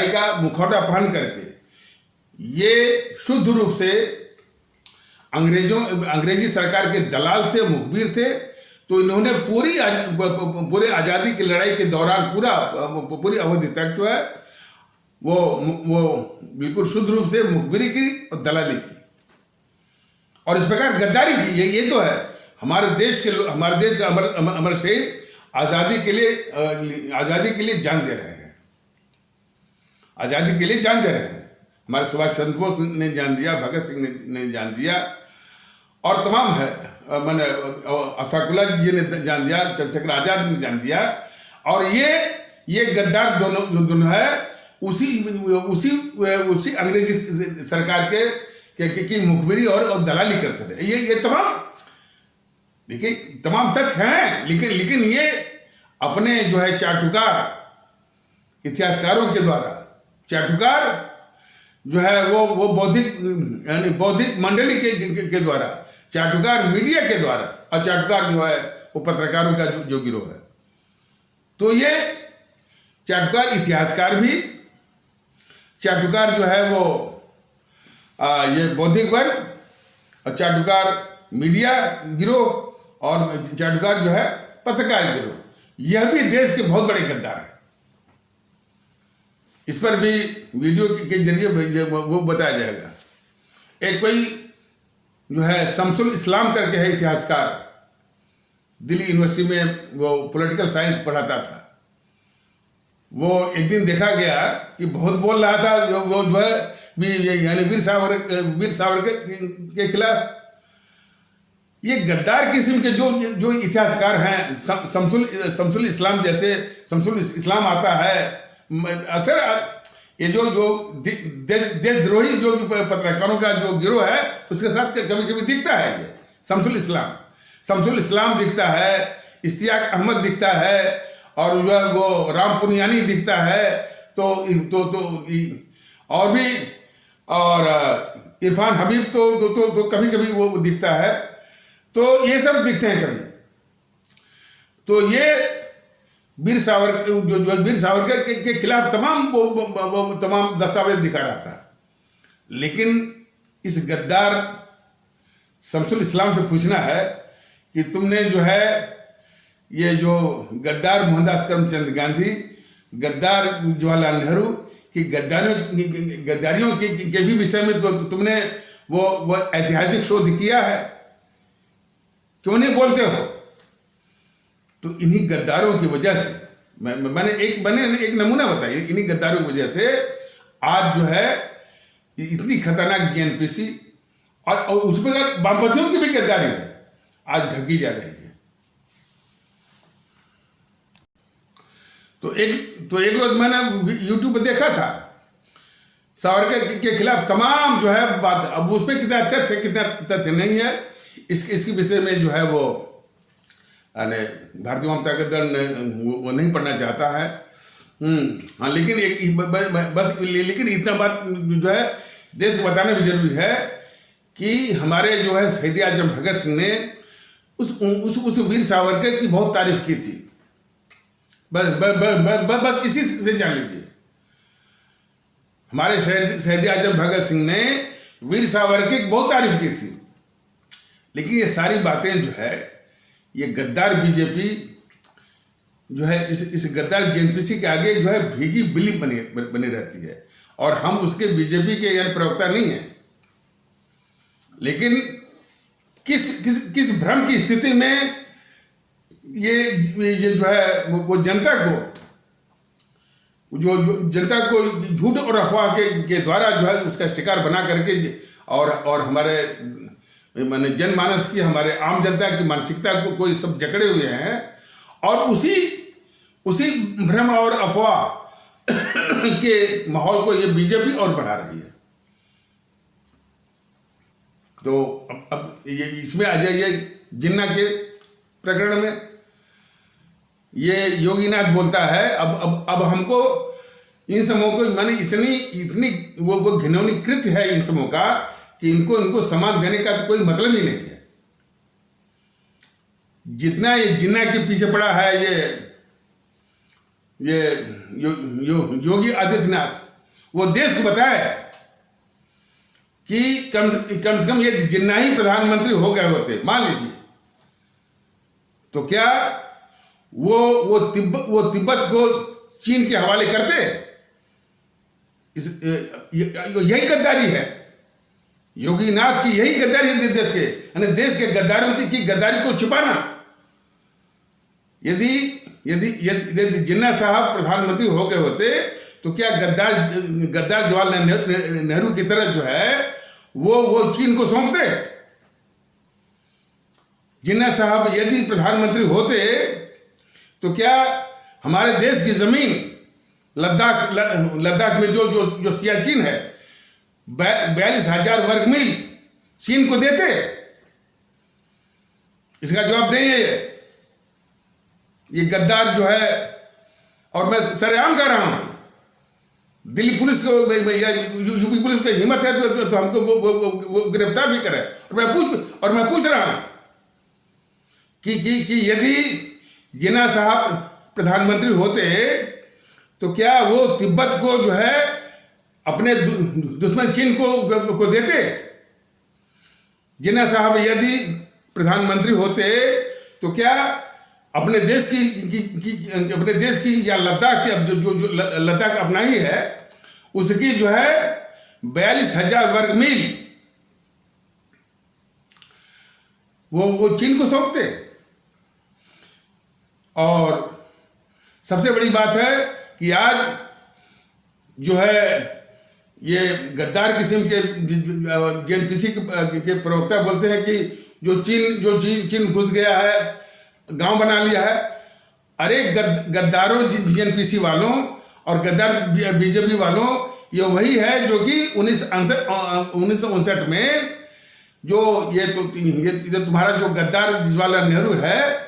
का मुखौटा पहन करके ये शुद्ध रूप से अंग्रेजी सरकार के दलाल थे, मुखबिर थे। तो इन्होंने पूरे आज़ादी की लड़ाई के दौरान पूरी अवधि तक जो है वो बिल्कुल शुद्ध रूप से मुखबिरी की और दलाली की और इस प्रकार गद्दारी की। ये तो है हमारे देश का अमर शहीद आज़ादी के लिए जान दे रहे हैं, आज़ादी के लिए जान दे रहे हैं। हमारे सुभाष चंद्र बोस ने जान दिया, भगत सिंह ने जान दिया और तमाम है मैंने अशफाकुल्ला जी ने जान दिया, चंद्रशेखर आजाद ने जान दिया। और ये गद्दार दोनों है उसी अंग्रेजी सरकार की मुखबिरी और दलाली करते रहे। ये तमाम तथ्य हैं। लेकिन ये अपने जो है चाटुकार इतिहासकारों के द्वारा, चाटुकार जो है वो बौद्धिक यानी बौद्धिक मंडली के द्वारा, चाटुकार मीडिया के द्वारा, और चाटुकार जो है वो पत्रकारों का जो गिरोह है। तो ये चाटुकार इतिहासकार भी, चाटुकार जो है वो ये बौद्धिक वर्ग, और चाटुकार मीडिया गिरोह, और चाटुकार जो है पत्रकार गिरोह, यह भी देश के बहुत बड़े गद्दार हैं। इस पर भी वीडियो के जरिए वो बताया जाएगा। एक कोई जो है शमसुल इस्लाम करके है इतिहासकार, दिल्ली यूनिवर्सिटी में वो पॉलिटिकल साइंस पढ़ाता था। वो एक दिन देखा गया कि बहुत बोल रहा था वो जो है यानी वीर सावरकर के खिलाफ। ये गद्दार किस्म के जो इतिहासकार हैं, शमसुल इस्लाम जैसे, शमसुल इस्लाम आता है अक्सर, ये जो देशद्रोही जो पत्रकारों का जो गिरोह है उसके साथ कभी कभी दिखता है। ये शमसुल इस्लाम दिखता है, इश्तियाक अहमद दिखता है, और जो है वो राम पुनियानी दिखता है, तो और भी, और इरफान हबीब तो कभी कभी वो दिखता है। तो ये सब दिखते हैं कभी। तो ये वीर सावरकर के खिलाफ तमाम दस्तावेज दिखा रहा था। लेकिन इस गद्दार शमसुल इस्लाम से पूछना है कि तुमने जो है ये जो गद्दार मोहनदास करमचंद गांधी, गद्दार जवाहरलाल नेहरू की गद्दारियों के भी विषय में तो तुमने वो ऐतिहासिक शोध किया है, क्यों नहीं बोलते हो? तो इन्हीं गद्दारों की वजह से मैंने एक नमूना बताया। इन्हीं गद्दारों की वजह से आज जो है इतनी खतरनाक एनपीसी और उस पर वामपंथियों की भी गद्दारी है, आज ढकी जा रही है। तो एक रोज मैंने यूट्यूब पर देखा था, सावरकर के खिलाफ तमाम जो है बात, अब उस पर कितना तथ्य नहीं है, इसके विषय में जो है वो भारतीय जनता दल वो नहीं पढ़ना चाहता है। हाँ, लेकिन इतना बात जो है देश को बताना भी जरूरी है कि हमारे जो है शहीद आजम भगत सिंह ने उस वीर सावरकर की बहुत तारीफ की थी। बस इसी से जान लीजिए, हमारे शहीद आजम भगत सिंह ने वीर सावरकर की बहुत तारीफ की थी। लेकिन ये सारी बातें जो है ये गद्दार बीजेपी जो है इस गद्दार जेएनपीसी के आगे जो है भीगी बिल्ली बनी रहती है, और हम उसके बीजेपी के यानी प्रवक्ता नहीं है। लेकिन किस भ्रम की स्थिति में ये जो है वो जनता को झूठ और अफवाह के द्वारा जो है उसका शिकार बना करके और हमारे माने जनमानस की, हमारे आम जनता की मानसिकता को कोई सब जकड़े हुए हैं, और उसी भ्रम और अफवाह के माहौल को ये बीजेपी और बढ़ा रही है। तो अब ये इसमें आ जाइए जिन्ना के प्रकरण में। ये योगीनाथ बोलता है अब हमको इन समूहों को माने इतनी वो घिनौनी कृत्य है इन समूहों का कि इनको सम्मान देने का तो कोई मतलब ही नहीं है। जितना ये जिन्ना के पीछे पड़ा है ये योगी आदित्यनाथ, वो देश को बताया कि कम से कम ये जिन्ना ही प्रधानमंत्री हो गए होते, मान लीजिए, तो क्या वो तिब्बत को चीन के हवाले करते? यही गद्दारी है, योगीनाथ की यही गद्दारी है देश के, यानी देश के गद्दारों की गद्दारी को छुपाना। यदि जिन्ना साहब प्रधानमंत्री हो गए होते तो क्या गद्दार जवाहरलाल नेहरू की तरह जो है वो चीन को सौंपते? जिन्ना साहब यदि प्रधानमंत्री होते तो क्या हमारे देश की जमीन लद्दाख में जो सियाचिन है 42,000 वर्ग मील चीन को देते? इसका जवाब दें। ये गद्दार जो है और मैं सरेआम कह रहा हूं, दिल्ली पुलिस को या यूपी पुलिस को हिम्मत है तो हमको वो गिरफ्तार भी करे। और मैं पूछ रहा हूं कि यदि जिन्ना साहब प्रधानमंत्री होते तो क्या वो तिब्बत को जो है अपने दुश्मन चीन को देते? जिन्ना साहब यदि प्रधानमंत्री होते तो क्या अपने देश की या लद्दाख की जो लद्दाख अपना ही है उसकी जो है 42,000 वर्ग मील वो चीन को सौंपते? और सबसे बड़ी बात है कि आज जो है ये गद्दार किस्म के जेएनपीसी के प्रवक्ता बोलते हैं कि जो चीन घुस गया है, गांव बना लिया है। अरे गद्दारों, जेएनपीसी वालों और गद्दार बीजेपी वालों, ये वही है जो कि 1959 में जो ये तुम्हारा जो गद्दार जवाहरलाल नेहरू है,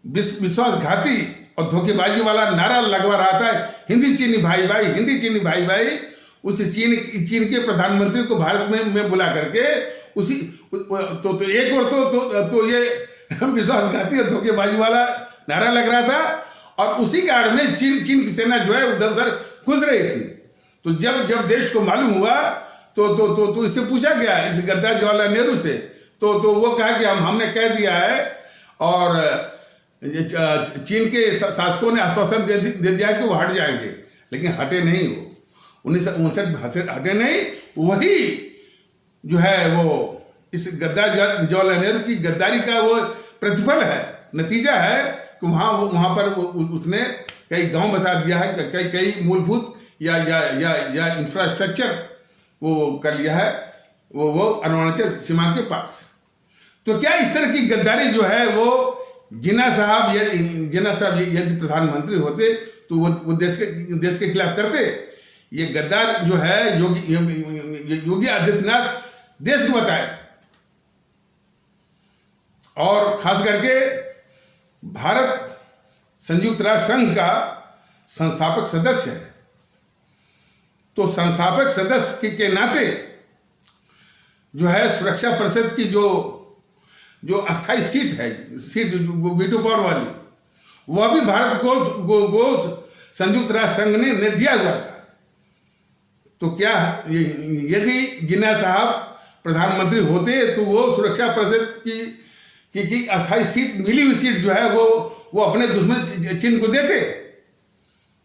विश्वासघाती और धोखेबाजी वाला नारा लगवा रहा था, हिंदी चीनी भाई भाई, हिंदी चीनी भाई भाई। उस चीन के प्रधानमंत्री को भारत में बुला करके उसी तो एक और तो ये विश्वासघाती और धोखेबाजी वाला नारा लग रहा था, और उसी के आड़ में चीन की सेना जो है उधर उधर घुस रही थी। तो जब देश को मालूम हुआ तो इससे पूछा गया, इस गद्दार जवाहरलाल नेहरू से, तो वो कहा कि हमने कह दिया है, और चीन के शासकों ने आश्वासन दे दिया कि वो हट जाएंगे, लेकिन हटे नहीं। वो 1959 हटे नहीं। वही जो है वो इस गद्दार जवाहरलाल नेहरू की गद्दारी का वो प्रतिफल है, नतीजा है कि वहाँ पर उसने कई गांव बसा दिया है, कई मूलभूत या इंफ्रास्ट्रक्चर वो कर लिया है, वो अरुणाचल सीमा के पास। तो क्या इस तरह की गद्दारी जो है वो जिन्ना साहब यदि प्रधानमंत्री होते तो वो देश के खिलाफ करते? ये गद्दार जो है योगी आदित्यनाथ देश को बताए, और खास करके भारत संयुक्त राष्ट्र संघ का संस्थापक सदस्य है। तो संस्थापक सदस्य के नाते जो है सुरक्षा परिषद की जो अस्थायी सीट वीटो पावर वाली, वह भी भारत को संयुक्त राष्ट्र संघ ने दिया हुआ था। तो क्या यदि जिन्ना साहब प्रधानमंत्री होते तो वो सुरक्षा परिषद की अस्थायी सीट, मिली हुई सीट जो है वो अपने दुश्मन चीन को देते?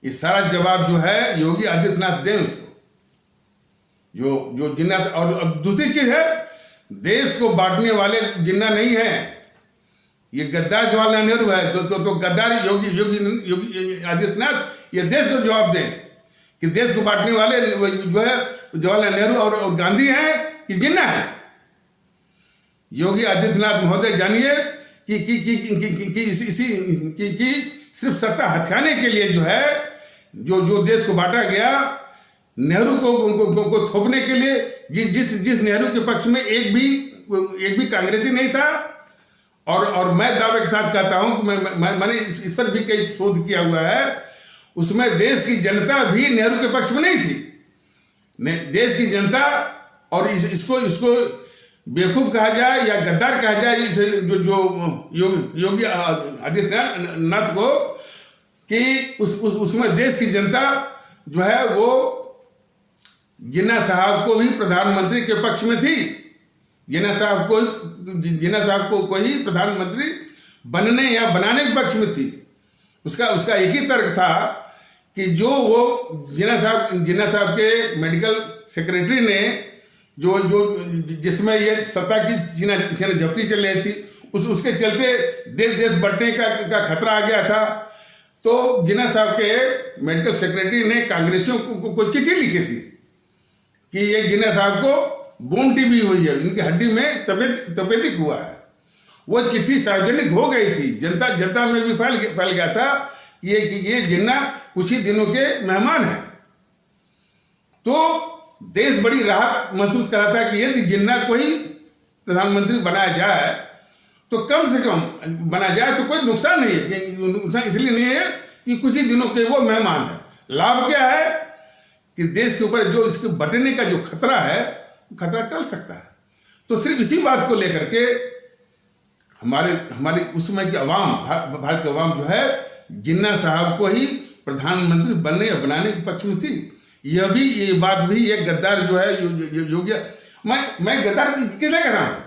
ये सारा जवाब जो है योगी आदित्यनाथ दें उसको, जो जिन्ना। और दूसरी चीज है, देश को बांटने वाले जिन्ना नहीं है, ये गद्दार जवाहरलाल नेहरू है। तो गद्दार योगी आदित्यनाथ ये देश को जवाब दें कि देश को बांटने वाले जो है जवाहरलाल नेहरू और गांधी हैं कि जिन्ना है। योगी आदित्यनाथ महोदय जानिए कि सिर्फ सत्ता हथियाने के लिए जो है जो देश को बांटा गया, नेहरू को थोपने के लिए जिस नेहरू के पक्ष में एक भी कांग्रेसी नहीं था। और मैं दावे के साथ कहता हूं कि मैंने इस पर भी कई शोध किया हुआ है, उसमें देश की जनता भी नेहरू के पक्ष में नहीं थी। देश की जनता, और इसको बेवकूफ कहा जाए या गद्दार कहा जाए जो योगी आदित्यनाथ को, कि उसमें देश की जनता जो है वो जिन्ना साहब को भी प्रधानमंत्री के पक्ष में थी। जिन्ना साहब को ही प्रधानमंत्री बनने या बनाने के पक्ष में थी। उसका एक ही तर्क था कि जो वो जिन्ना साहब के मेडिकल सेक्रेटरी ने जो जिसमें ये सत्ता की झपटी चल रही थी, उसके चलते देश बंटने का खतरा आ गया था। तो जिन्ना साहब के मेडिकल सेक्रेटरी ने कांग्रेसियों को चिट्ठी लिखी थी कि ये जिन्ना साहब को बोन टीबी हुई है, इनकी हड्डी में तपेदिक हुआ है। वो चिट्ठी सार्वजनिक हो गई थी, जनता में भी फैल गया था ये जिन्ना कुछ ही दिनों के मेहमान हैं। तो देश बड़ी राहत महसूस कर रहा था कि यदि जिन्ना को ही प्रधानमंत्री बनाया जाए तो कम से कम बनाया जाए तो कोई नुकसान नहीं है। नुकसान इसलिए नहीं है कि कुछ ही दिनों के वो मेहमान है। लाभ क्या है कि देश के ऊपर जो इसके बंटने का जो खतरा है, खतरा टल सकता है। तो सिर्फ इसी बात को लेकर के हमारी उस समय की अवाम, भारत की अवाम जो है, जिन्ना साहब को ही प्रधानमंत्री बनने या बनाने के पक्ष में थी। ये बात भी एक गद्दार जो है योगी, मैं गद्दार किसे कह रहा हूं?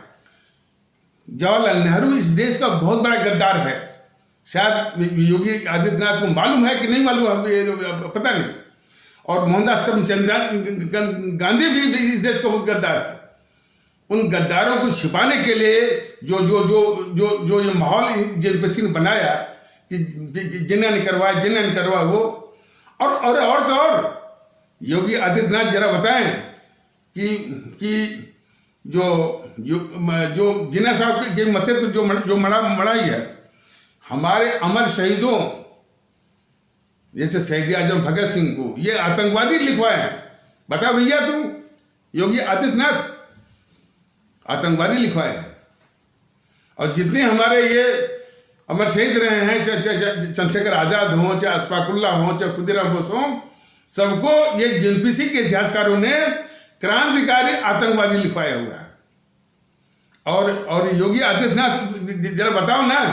जवाहरलाल नेहरू इस देश का बहुत बड़ा गद्दार है। शायद योगी आदित्यनाथ को मालूम है कि नहीं मालूम, पता नहीं। और मोहनदास करमचंद गांधी भी इस देश का बहुत गद्दार है। उन गद्दारों को छिपाने के लिए जो ये माहौल जनपसी ने बनाया कि जिन्ना ने करवाया वो, और योगी आदित्यनाथ जरा बताएं कि जो जिन्ना साहब के मथे तो जो मड़ाई है, हमारे अमर शहीदों जैसे शहीद आजम भगत सिंह को ये आतंकवादी लिखवाए हैं। बता भैया तू, योगी आदित्यनाथ आतंकवादी लिखवाए हैं। और जितने हमारे ये अमर शहीद रहे हैं, चाहे चंद्रशेखर आजाद हों, चाहे अशफाकुल्लाह हों, चाहे खुदीराम बोस हों, सबको ये जेएनपीसी के इतिहासकारों ने क्रांतिकारी आतंकवादी लिखवाया हुआ है। और योगी आदित्यनाथ जरा बताओ ना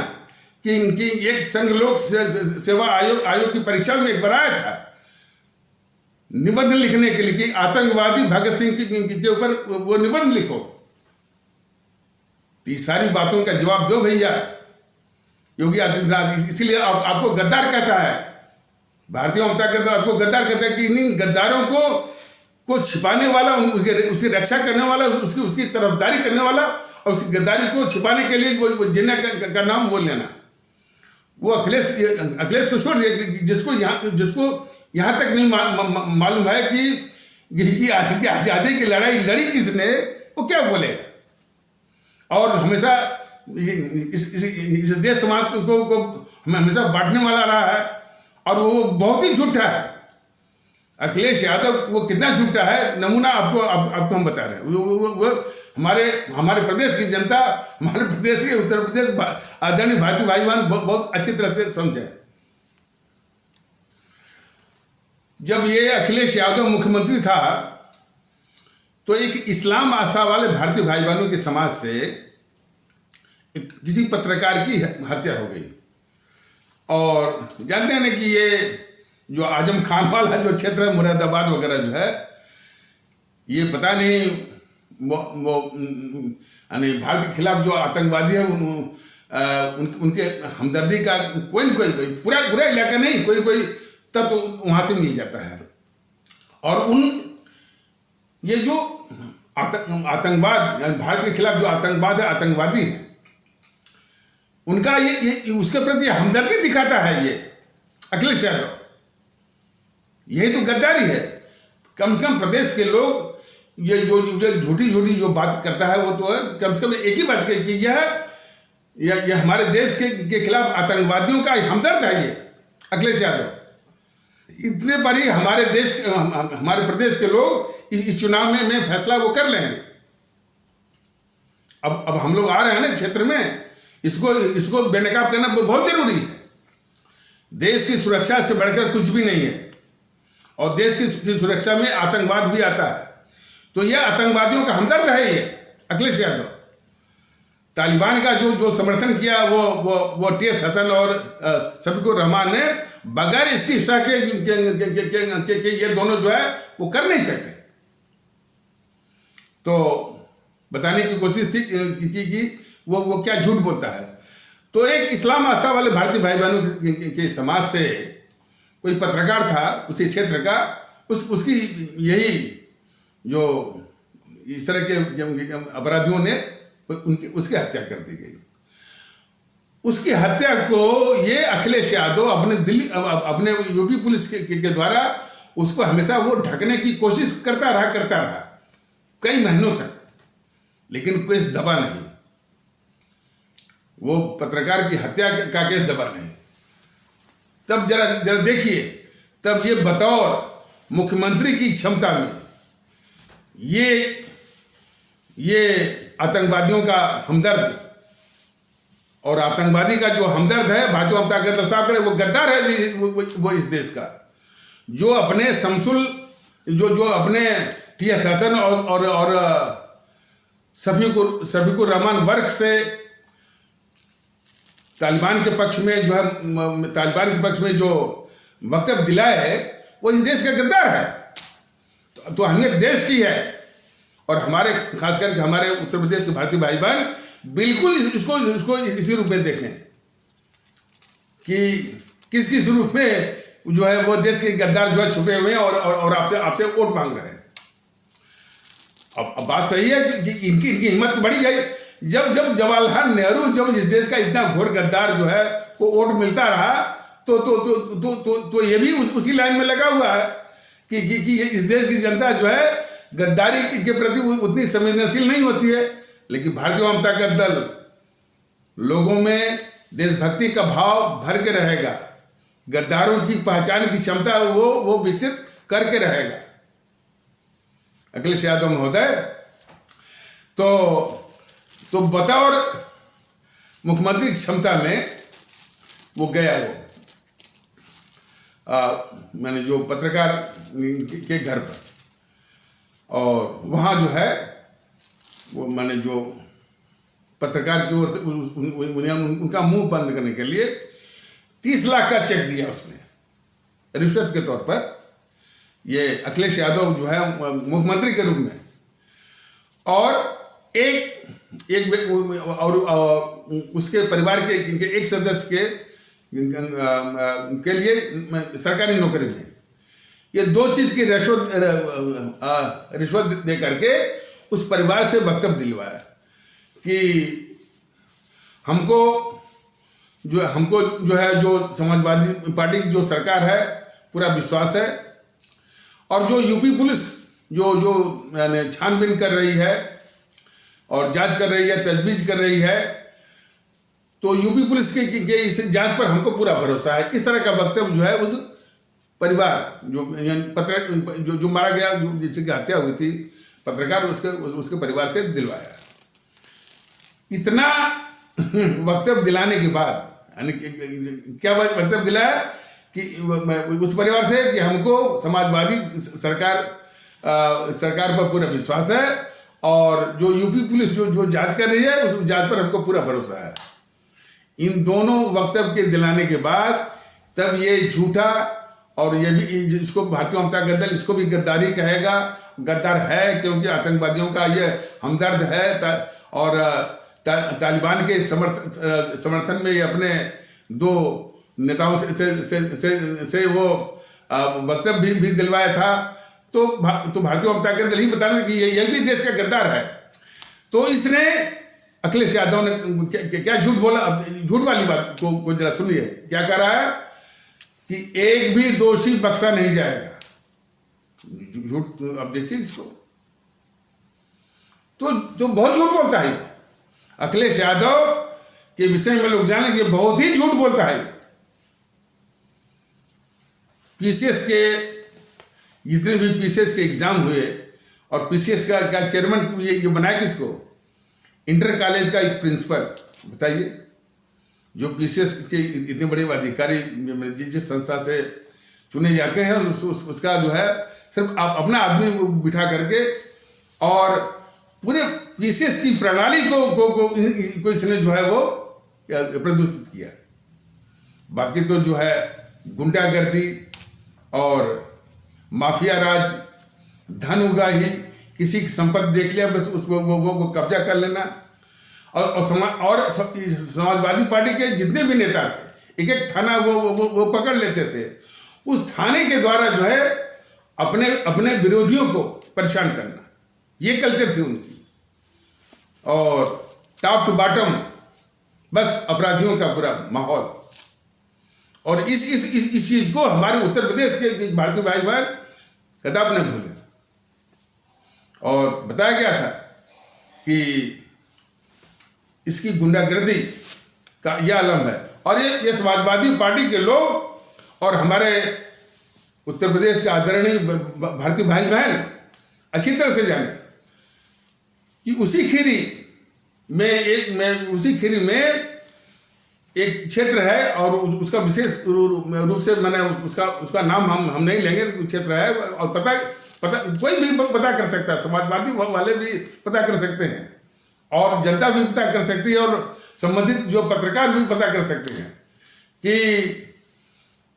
कि इनकी एक संघ लोक सेवा आयोग की परीक्षा में एक बार आया था निबंध लिखने के लिए कि आतंकवादी भगत सिंह के ऊपर वो निबंध लिखो। तो सारी बातों का जवाब दो भैया योगी आदित्यनाथ। इसीलिए आपको गद्दार कहता है, भारतीय जनता दल आपको गद्दार कहता है कि इन गद्दारों को छिपाने वाला, उसकी रक्षा करने वाला, उसकी तरफदारी करने वाला, और उस गद्दारी को छिपाने के लिए वो जिन्ना का नाम बोल लेना। वो अखिलेश को छोड़ दिया, जिसको यहाँ तक नहीं मालूम है कि आजादी की लड़ाई लड़ी किसने, वो क्या बोलेगा। और हमेशा इस देश समाज को हमेशा बांटने वाला रहा है, और वो बहुत ही झूठा है। अखिलेश यादव वो कितना झूठा है, नमूना आपको हम बता रहे हैं। वो हमारे प्रदेश की जनता, हमारे प्रदेश के उत्तर प्रदेश आदरणीय भारतीय भाई बहन बहुत अच्छी तरह से समझे। जब ये अखिलेश यादव मुख्यमंत्री था तो एक इस्लाम आस्था वाले भारतीय भाई बहनों के समाज से किसी पत्रकार की हत्या हो गई। और जानते हैं ना कि ये जो आजम खान वाला जो क्षेत्र है, मुरादाबाद वगैरह जो है, ये पता नहीं वो यानी भारत के खिलाफ जो आतंकवादी है उनके हमदर्दी का कोई पूरा इलाका नहीं, कोई तत्व वहां से मिल जाता है। और ये जो आतंकवाद, भारत के खिलाफ जो आतंकवाद है, आतंकवादी है, उनका ये उसके प्रति हमदर्दी दिखाता है ये अखिलेश यादव। यही तो गद्दारी है। कम से कम प्रदेश के लोग ये जो झूठी जो बात करता है, वो तो है कम से कम एक ही बात कि यह हमारे देश के खिलाफ आतंकवादियों का हमदर्द है ये अखिलेश यादव। इतने पर ही हमारे प्रदेश के लोग इस चुनाव में फैसला वो कर लेंगे। अब हम लोग आ रहे हैं ना क्षेत्र में, इसको बेनकाब करना बहुत जरूरी है। देश की सुरक्षा से बढ़कर कुछ भी नहीं है, और देश की सुरक्षा में आतंकवाद भी आता है। तो यह आतंकवादियों का हमदर्द है ये अखिलेश यादव। तालिबान का जो समर्थन किया वो टीएस हसन और सफीकुर रहमान ने बगैर इसकी इच्छा के ये दोनों जो है वो कर नहीं सकते। तो बताने की कोशिश थी कि वो क्या झूठ बोलता है। तो एक इस्लाम आस्था वाले भारतीय भाई बहनों के समाज से कोई पत्रकार था उसी क्षेत्र का, उसकी यही जो इस तरह के अपराधियों ने उसकी हत्या कर दी गई। उसकी हत्या को ये अखिलेश यादव अपने यूपी पुलिस के द्वारा उसको हमेशा वो ढकने की कोशिश करता रहा कई महीनों तक, लेकिन कोई दबा नहीं। वो पत्रकार की हत्या का केस दबा नहीं। तब जरा देखिए, तब ये बतौर मुख्यमंत्री की क्षमता में ये आतंकवादियों का हमदर्द और आतंकवादी का जो हमदर्द है भारतीय जनता दल साहब करे, वो गद्दार है वो इस देश का, जो अपने शमसुल जो अपने टी.एस. हसन और शफीकुर रहमान वर्क से तालिबान के पक्ष में जो वक्तव्य दिलाए है, वो इस देश का गद्दार है। तो अहमियत देश की है, और हमारे खास करके हमारे उत्तर प्रदेश के भारतीय भाई बहन बिल्कुल इसको इसी रूप में देखें कि किस रूप में जो है वो देश के गद्दार जो है छुपे हुए हैं और आपसे वोट मांग रहे हैं। अब बात सही है कि इनकी हिम्मत तो बढ़ी गई जब जवाहरलाल नेहरू जब इस देश का इतना घोर गद्दार जो है वो वोट मिलता रहा, तो ये भी उसी लाइन में लगा हुआ है कि इस देश की जनता जो है गद्दारी के प्रति उतनी संवेदनशील नहीं होती है। लेकिन भारतीय जनता दल लोगों में देशभक्ति का भाव भर के रहेगा, गद्दारों की पहचान की क्षमता वो विकसित करके रहेगा। अखिलेश यादव महोदय तो बतौर मुख्यमंत्री की क्षमता में वो गया, मैंने जो पत्रकार के घर पर, और वहाँ जो है वो मैंने जो पत्रकार की ओर से उनका मुंह बंद करने के लिए 30 लाख का चेक दिया उसने रिश्वत के तौर पर। ये अखिलेश यादव जो है मुख्यमंत्री के रूप में, और उसके परिवार के एक सदस्य के लिए सरकारी नौकरी में, ये 2 चीज की रिश्वत दे करके उस परिवार से वक्तव्य दिलवाया कि हमको जो है जो समाजवादी पार्टी की जो सरकार है पूरा विश्वास है, और जो यूपी पुलिस जो छानबीन कर रही है और जांच कर रही है, तजवीज कर रही है, तो यूपी पुलिस के इस जांच पर हमको पूरा भरोसा है। इस तरह का वक्तव्य जो है उस परिवार जो मारा गया, जिसकी हत्या हुई थी, पत्रकार उसके परिवार से दिलवाया। इतना वक्तव्य दिलाने के बाद क्या वक्तव्य दिलाया कि उस परिवार से कि हमको समाजवादी सरकार पर पूरा विश्वास है, और जो यूपी पुलिस जो जांच कर रही है उस जांच पर हमको पूरा भरोसा है। इन दोनों वक्तव्य के दिलाने के बाद तब ये झूठा, और ये भी इसको भारतीय जनता दल इसको भी गद्दारी कहेगा, गद्दार है क्योंकि आतंकवादियों का ये हमदर्द है, और तालिबान के समर्थन में ये अपने 2 नेताओं से वो वक्तव्य भी दिलवाया था। तो भारतीय जनता दल ही बताना कि ये भी देश का गद्दार है। तो इसने अखिलेश यादव ने क्या झूठ बोला, झूठ वाली बात को जरा सुनिए। क्या कह रहा है कि एक भी दोषी बख्शा नहीं जाएगा। झूठ, अब देखिए इसको, तो बहुत झूठ बोलता है अखिलेश यादव के विषय में लोग जाने कि बहुत ही झूठ बोलता है। पीसीएस के जितने भी पीसीएस के एग्जाम हुए, और पीसीएस का चेयरमैन ये बनाया किसको? इंटर कॉलेज का एक प्रिंसिपल। बताइए, जो पीसीएस के इतने बड़े अधिकारी जिस संस्था से चुने जाते हैं उसका जो है सिर्फ अपना आदमी बिठा करके, और पूरे पीसीएस की प्रणाली को इसने जो है वो प्रदूषित किया। बाकी तो जो है गुंडागर्दी और माफिया राज, धन उगाही, किसी की संपत्ति देख लिया बस उसको वो कब्जा कर लेना, और समाजवादी पार्टी के जितने भी नेता थे एक थाना वो पकड़ लेते थे। उस थाने के द्वारा जो है अपने विरोधियों को परेशान करना, ये कल्चर थी उनकी। और टॉप टू बॉटम बस अपराधियों का पूरा माहौल। और इस चीज को हमारे उत्तर प्रदेश के भारतीय भाई बहन कदाप न भूले। और बताया गया था कि इसकी गुंडागर्दी का यह आलम है, और ये समाजवादी पार्टी के लोग और हमारे उत्तर प्रदेश के आदरणीय भारतीय भाई बहन अच्छी तरह से जाने कि उसी खीरी में एक क्षेत्र है और उसका विशेष रूप से मैंने उसका नाम हम नहीं लेंगे, क्षेत्र है और पता कोई भी पता कर सकता है, समाजवादी वाले भी पता कर सकते हैं और जनता भी पता कर सकती है और संबंधित जो पत्रकार भी पता कर सकते हैं कि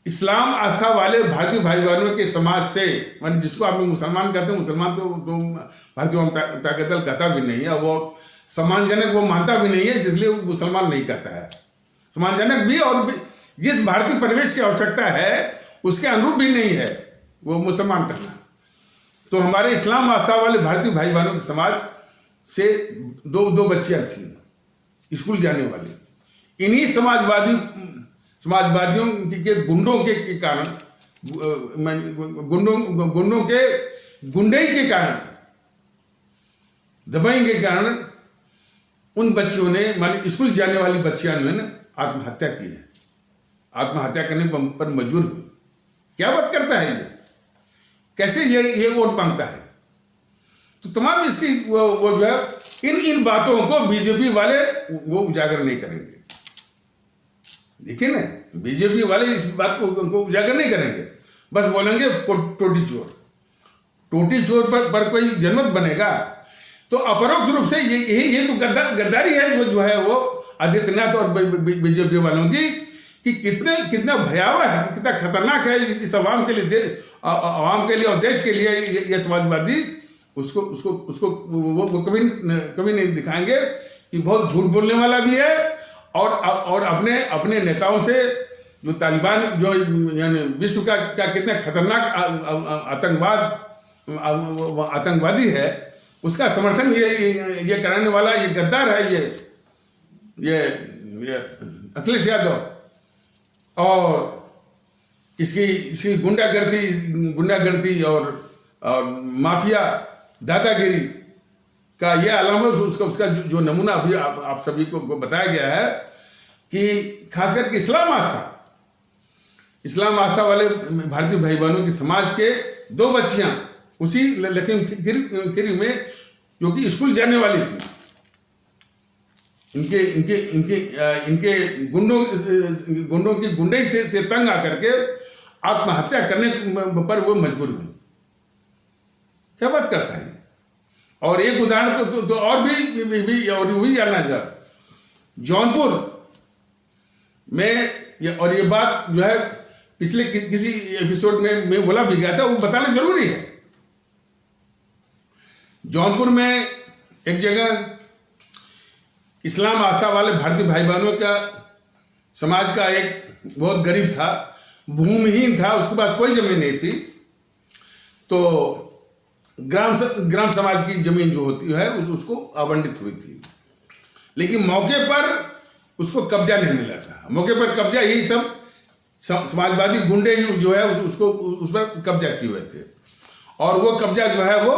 इस्लाम आस्था वाले भारतीय भाई बहनों के समाज से, मान जिसको आप मुसलमान कहते हैं, मुसलमान तो भारतीय जनता दल कहता भी नहीं है, वो सम्मानजनक वो मानता भी नहीं है, इसलिए वो मुसलमान नहीं कहता है। सम्मानजनक भी और जिस भारतीय परिवेश की आवश्यकता है उसके अनुरूप भी नहीं है वो मुसलमान कहना। तो हमारे इस्लाम आस्था वाले भारतीय भाई बहनों के समाज से दो बच्चियां थी स्कूल जाने वाली। इन्हीं समाजवादियों के गुंडों के कारण, गुंडों के गुंडे के कारण, दबाई के कारण उन बच्चियों ने, मान स्कूल जाने वाली बच्चियां ने आत्महत्या की है। आत्महत्या करने पर मजबूर हुई। क्या बात करता है ये? कैसे ये वोट मांगता है? तो तमाम इसकी वो जो है इन बातों को बीजेपी वाले वो उजागर नहीं करेंगे। देखिए ना, बीजेपी वाले इस बात को उजागर नहीं करेंगे, बस बोलेंगे टोटी चोर। टोटी चोर पर कोई जनमत बनेगा तो अपरोक्ष रूप से ये तो गद्दारी है जो है वो आदित्यनाथ और बीजेपी वालों की, कि कितना भयावह है, कितना खतरनाक है इस आवाम के लिए, आवाम के लिए और देश के लिए ये समाजवादी। उसको वो कभी नहीं दिखाएंगे कि बहुत झूठ बोलने वाला भी है और अपने नेताओं से जो तालिबान जो यानी विश्व का कितना खतरनाक आतंकवादी है उसका समर्थन ये कराने वाला ये गद्दार है ये अखिलेश यादव। और इसकी गुंडागर्दी और माफिया दादागिरी का ये अलामा उसका जो नमूना अभी आप सभी को बताया गया है कि खास करके इस्लाम आस्था वाले भारतीय भाई बहनों के समाज के दो बच्चियां उसी लखीमपुर में जो कि स्कूल जाने वाली थी, इनके गुंडों की गुंडई से तंग आकर के आत्महत्या करने पर वो मजबूर हुई। क्या बात करता है? और एक उदाहरण तो और भी जानना चाह जौनपुर में, और ये बात जो है पिछले किसी एपिसोड में मैं बोला भी गया था, वो बताना जरूरी है। जौनपुर में एक जगह इस्लाम आस्था वाले भारतीय भाई बहनों का समाज का एक बहुत गरीब था, भूमिहीन था, उसके पास कोई जमीन नहीं थी। तो ग्राम समाज की जमीन जो होती है उसको आवंटित हुई थी, लेकिन मौके पर उसको कब्जा नहीं मिला था। मौके पर कब्जा यही सब समाजवादी गुंडे ही जो है उस पर कब्जा किए हुए थे, और वो कब्जा जो है वो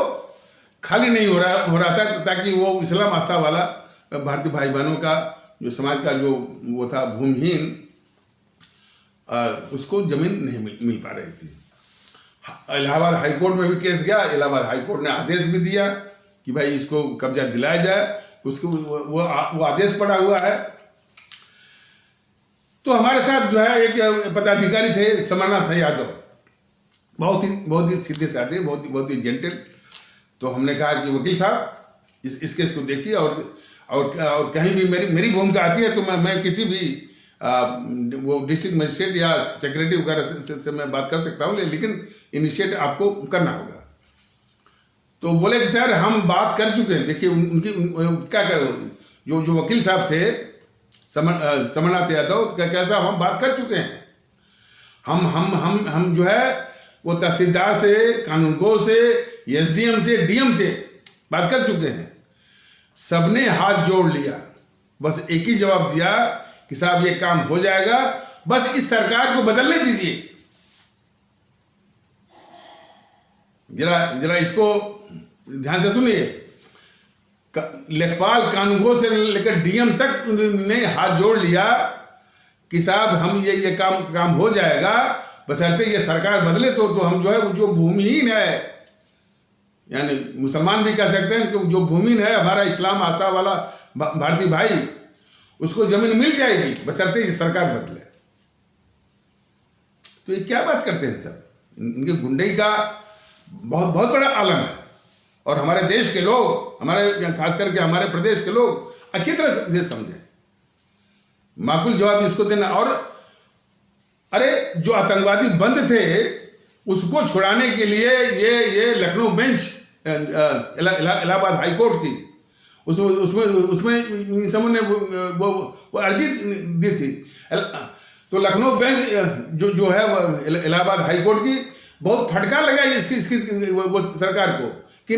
खाली नहीं हो रहा था, ताकि वो इस्लाम आस्था वाला भारतीय भाई बहनों का जो समाज का जो वो था भूमिहीन, उसको जमीन नहीं मिल पा रही थी। इलाहाबाद हाईकोर्ट में भी केस गया। इलाहाबाद हाईकोर्ट ने आदेश भी दिया कि भाई इसको कब्जा दिलाया जाए, उसको वो आदेश पड़ा हुआ है। तो हमारे साथ जो है एक पदाधिकारी थे, समरनाथ यादव, बहुत ही सीधे साधे, बहुत ही जेंटल। तो हमने कहा कि वकील साहब इस केस को देखिए, और कहीं भी मेरी भूमिका आती है तो मैं किसी भी वो डिस्ट्रिक्ट मजिस्ट्रेट या सेक्रेटरी वगैरह से मैं बात कर सकता हूँ, लेकिन इनिशिएट आपको करना होगा। तो बोले कि सर हम बात कर चुके हैं। देखिए उनकी क्या करो, जो वकील साहब थे समरनाथ यादव, क्या साहब हम बात कर चुके हैं। हम जो है वो तहसीलदार से, कानूनगो से, एसडीएम से, डीएम से बात कर चुके हैं। सबने हाथ जोड़ लिया, बस एक ही जवाब दिया कि साहब ये काम हो जाएगा, बस इस सरकार को बदलने दीजिए। जरा इसको ध्यान से सुनिए। लेखपाल कानूनगो से लेकर डीएम तक ने हाथ जोड़ लिया कि साहब हम ये काम हो जाएगा, बशर्ते ये सरकार बदले। तो हम जो है जो भूमिहीन है, यानी मुसलमान भी कह सकते हैं कि जो भूमिहीन है हमारा इस्लाम आस्था वाला भारतीय भाई, उसको जमीन मिल जाएगी बशर्ते ये सरकार बदले। तो ये क्या बात करते हैं सब, इनके गुंडई का बहुत बहुत बड़ा आलम है। और हमारे देश के लोग, हमारे खास करके हमारे प्रदेश के लोग अच्छी तरह से समझे, माकूल जवाब इसको देना। और अरे जो आतंकवादी बंद थे उसको छुड़ाने के लिए ये Lucknow bench, Allahabad high court की उसमें समूह ने वो अर्जी दी थी। तो लखनऊ बेंच जो है वो इलाहाबाद हाई कोर्ट की बहुत फटकार लगाई इसकी वो सरकार को कि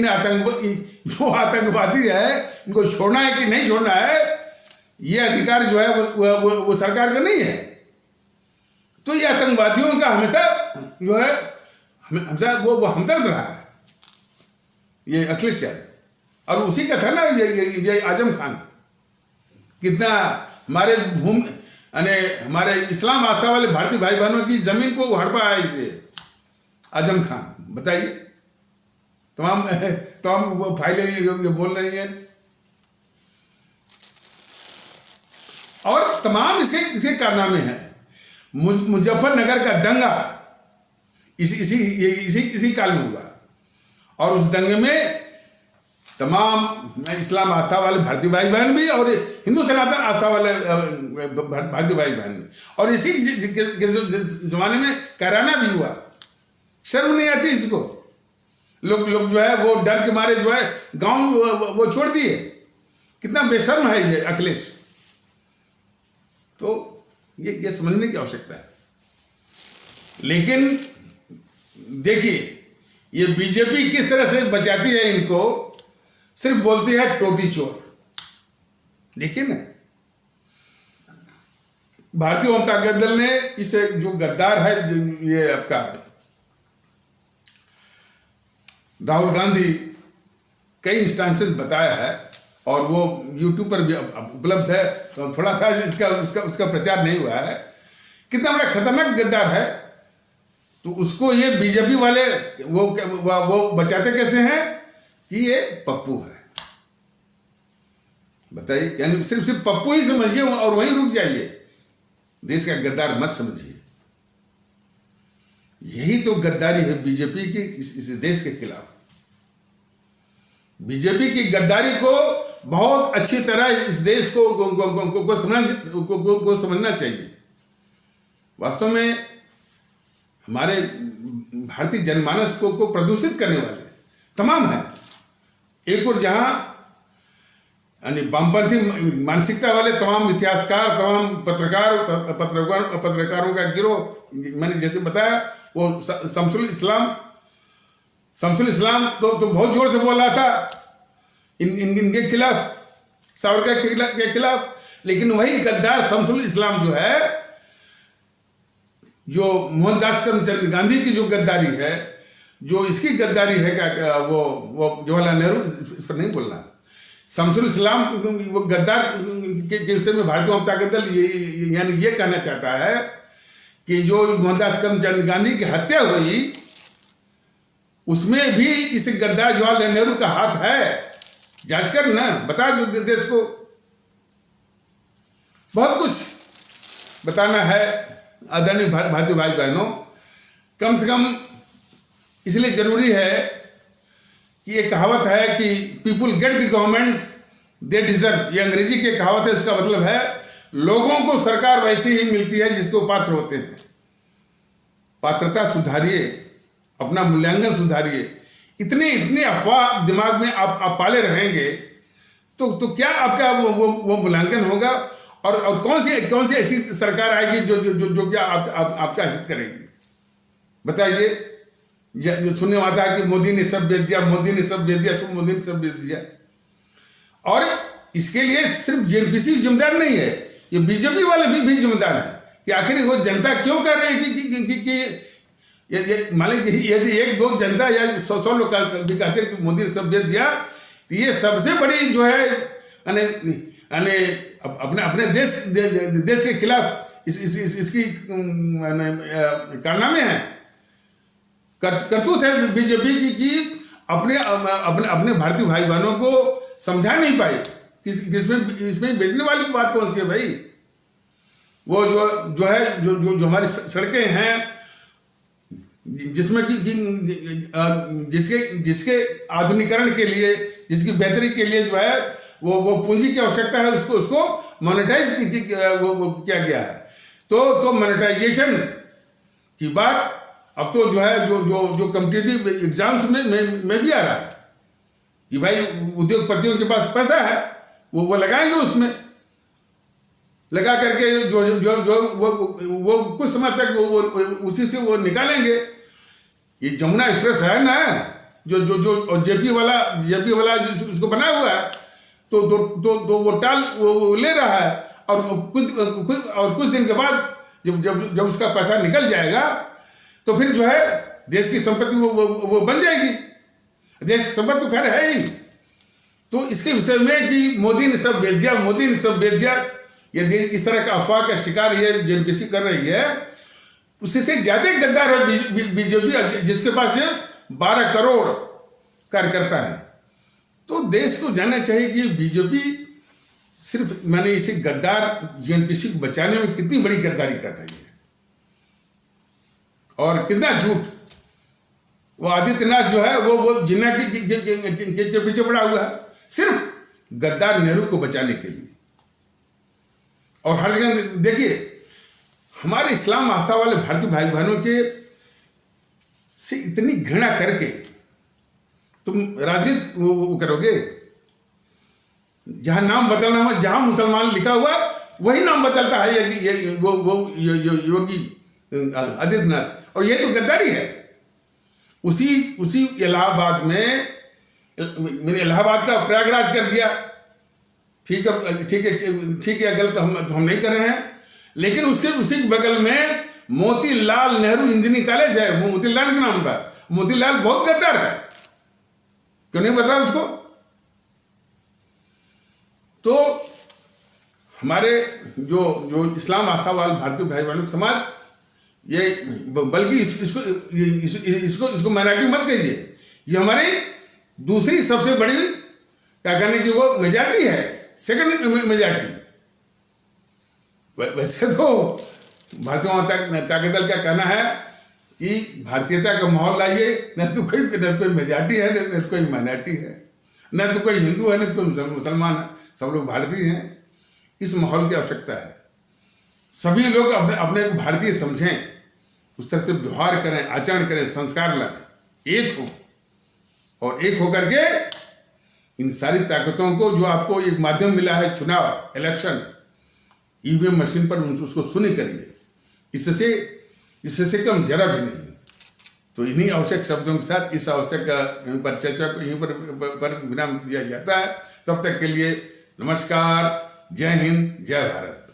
जो आतंकवादी है इनको छोड़ना है कि नहीं छोड़ना है, ये अधिकार जो है वो सरकार का नहीं है। तो ये आतंकवादियों का हमेशा जो है हमेशा वो हमदर्द रहा है ये अखिलेश यादव। और उसी का था ना ये आजम खान, कितना हमारे हमारे इस्लाम आस्था वाले भारतीय भाई बहनों की जमीन को हड़पा है ये आजम खान। बताइए, तमाम वो फाइलें ये बोल रही हैं और तमाम इसके कारनामे हैं। मुजफ्फरनगर का दंगा इसी काल में हुआ और उस दंगे में तमाम इस्लाम आस्था वाले भारतीय भाई बहन भी और हिंदू सनातन आस्था वाले भारतीय भाई बहन भी, और इसी जमाने में कराना भी हुआ। शर्म नहीं आती इसको? लोग जो है वो डर के मारे जो है गांव वो छोड़ दिए। कितना बेशर्म है ये अखिलेश। तो ये समझने की आवश्यकता है। लेकिन देखिए ये बीजेपी किस तरह से बचाती है इनको, सिर्फ बोलती है टोटी चोर। देखिए ना, भारतीय जनता दल ने इस जो गद्दार है ये आपका राहुल गांधी कई इंस्टांसेस बताया है और वो यूट्यूब पर भी उपलब्ध है, तो थोड़ा सा उसका प्रचार नहीं हुआ है। कितना बड़ा खतरनाक गद्दार है। तो उसको ये बीजेपी वाले वो बचाते कैसे हैं कि ये पप्पू है। बताइए, यानी सिर्फ पप्पू ही समझिए और वहीं रुक जाइए, देश का गद्दार मत समझिए। यही तो गद्दारी है बीजेपी की इस देश के खिलाफ। बीजेपी की गद्दारी को बहुत अच्छी तरह इस देश को समझना चाहिए। वास्तव में हमारे भारतीय जनमानस को प्रदूषित करने वाले तमाम हैं। एक और जहां यानी वामपंथी मानसिकता वाले तमाम इतिहासकार, तमाम पत्रकारों का गिरोह, मैंने जैसे बताया वो शमसुल इस्लाम तो बहुत जोर से बोल रहा था इनके खिलाफ, सावरकर के खिलाफ। लेकिन वही गद्दार शमसुल इस्लाम जो है, जो मोहनदास करमचंद गांधी की जो गद्दारी है, जो इसकी गद्दारी है क्या वो जवाहरलाल नेहरू, इस पर नहीं बोलना। शमसुल इस्लाम वो गद्दार के विषय में भारतीय जनता दल यानी ये कहना चाहता है कि जो मोहनदास करमचंद गांधी की हत्या हुई उसमें भी इस गद्दार जवाहरलाल नेहरू का हाथ है। जांच कर ना, बता दो देश को। बहुत कुछ बताना है आदरणीय भारतीय भाई बहनों। कम से कम इसलिए जरूरी है कि ये कहावत है कि people get the government they deserve, ये अंग्रेजी की कहावत है। उसका मतलब है लोगों को सरकार वैसे ही मिलती है जिसको पात्र होते हैं। पात्रता सुधारिए, अपना मूल्यांकन सुधारिए। इतनी अफवाह दिमाग में आप पाले रहेंगे तो क्या आपका वो मूल्यांकन होगा और कौन सी ऐसी सरकार आएगी जो क्या आपका हित करेगी? बताइए। जो सुनने आता है कि मोदी ने सब बेच दिया, मोदी ने सब बेच दिया। और इसके लिए सिर्फ जेएनपीसी जिम्मेदार नहीं है, ये बीजेपी वाले भी जिम्मेदार है कि आखिर वो जनता क्यों कह रहे हैं कि मान लीजिए यदि एक दो जनता या 100 लोग भी कहते हैं कि मोदी ने सब बेच दिया, तो ये सबसे बड़ी जो है अपने देश के खिलाफ इसकी कारनामे हैं, करतूत है बीजेपी की कि अपने भारतीय भाई बहनों को समझा नहीं पाई इसमें बेचने वाली बात कौन सी है भाई? वो जो है जो हमारी सड़कें हैं, जिसमें कि जिसके आधुनिकीकरण के लिए, जिसकी बेहतरी के लिए जो है वो पूंजी की आवश्यकता है, उसको मोनेटाइज वो किया गया है। तो मोनेटाइजेशन की बात अब तो जो है जो कॉम्पिटिटिव एग्जाम्स में भी आ रहा है कि भाई उद्योगपतियों के पास पैसा है, वो लगाएंगे, उसमें लगा करके जो वो कुछ समय तक वो उसी से वो निकालेंगे। ये जमुना एक्सप्रेस है ना, जो जेपी वाला उसको बनाया हुआ है, तो वो टाल वो ले रहा है, और कुछ दिन के बाद जब उसका पैसा निकल जाएगा तो फिर जो है देश की संपत्ति वो बन जाएगी। देश की संपत्ति तो खैर है ही। तो इसके विषय में कि मोदी ने सब भेज दिया, यदि इस तरह का अफवाह का शिकार ये जेएनपीसी कर रही है, उससे ज्यादा गद्दार है बीजेपी, जिसके पास 12 करोड़ कार्यकर्ता है। तो देश को जानना चाहिए कि बीजेपी सिर्फ मैंने इसे गद्दार जेएनपीसी को बचाने में कितनी बड़ी गद्दारी कर रही है, और कितना झूठ। वो आदित्यनाथ जो है वो जिन्ना के पीछे पड़ा हुआ है, सिर्फ गद्दार नेहरू को बचाने के लिए। और हर जगह देखिए, हमारे इस्लाम आस्था वाले भारतीय भाई बहनों के से इतनी घृणा करके तुम राजनीति वो करोगे। जहां नाम बदलना हो, जहां मुसलमान लिखा हुआ वही नाम बदलता है ये वो योगी आदित्यनाथ, और ये तो गद्दारी है। उसी इलाहाबाद में मैंने इलाहाबाद का प्रयागराज कर दिया। ठीक है, गलत हम नहीं कर रहे हैं, लेकिन उसी बगल में मोतीलाल नेहरू इंजीनियरिंग कॉलेज है, वो मोतीलाल के नाम पर। मोतीलाल बहुत गद्दार है, क्यों नहीं पता उसको? तो हमारे जो इस्लाम आस्था वाले भारतीय भाई बहनों समाज, ये बल्कि इसको माइनॉरिटी मत कहिए, ये हमारी दूसरी सबसे बड़ी क्या कहने की वो मेजॉरिटी है, सेकंड मेजॉरिटी। वैसे तो भारतीय जनता दल का कहना है कि भारतीयता का माहौल लाइए, न तो कोई मेजॉरिटी है, न तो कोई माइनॉरिटी है, न तो कोई हिंदू है, न तो कोई मुसलमान है, सब लोग भारतीय हैं। इस माहौल की आवश्यकता है। सभी लोग अपने को भारतीय समझें, उस तरह से व्यवहार करें, आचरण करें, संस्कार लाएं, एक हो, और एक होकर के इन सारी ताकतों को, जो आपको एक माध्यम मिला है चुनाव, इलेक्शन, ईवीएम मशीन पर उसको सुनी करिए। इससे कम जरा भी नहीं। तो इन्हीं आवश्यक शब्दों के साथ इस आवश्यक पर चर्चा को यहीं पर विराम दिया जाता है। तब तक के लिए नमस्कार, जय हिंद, जय भारत।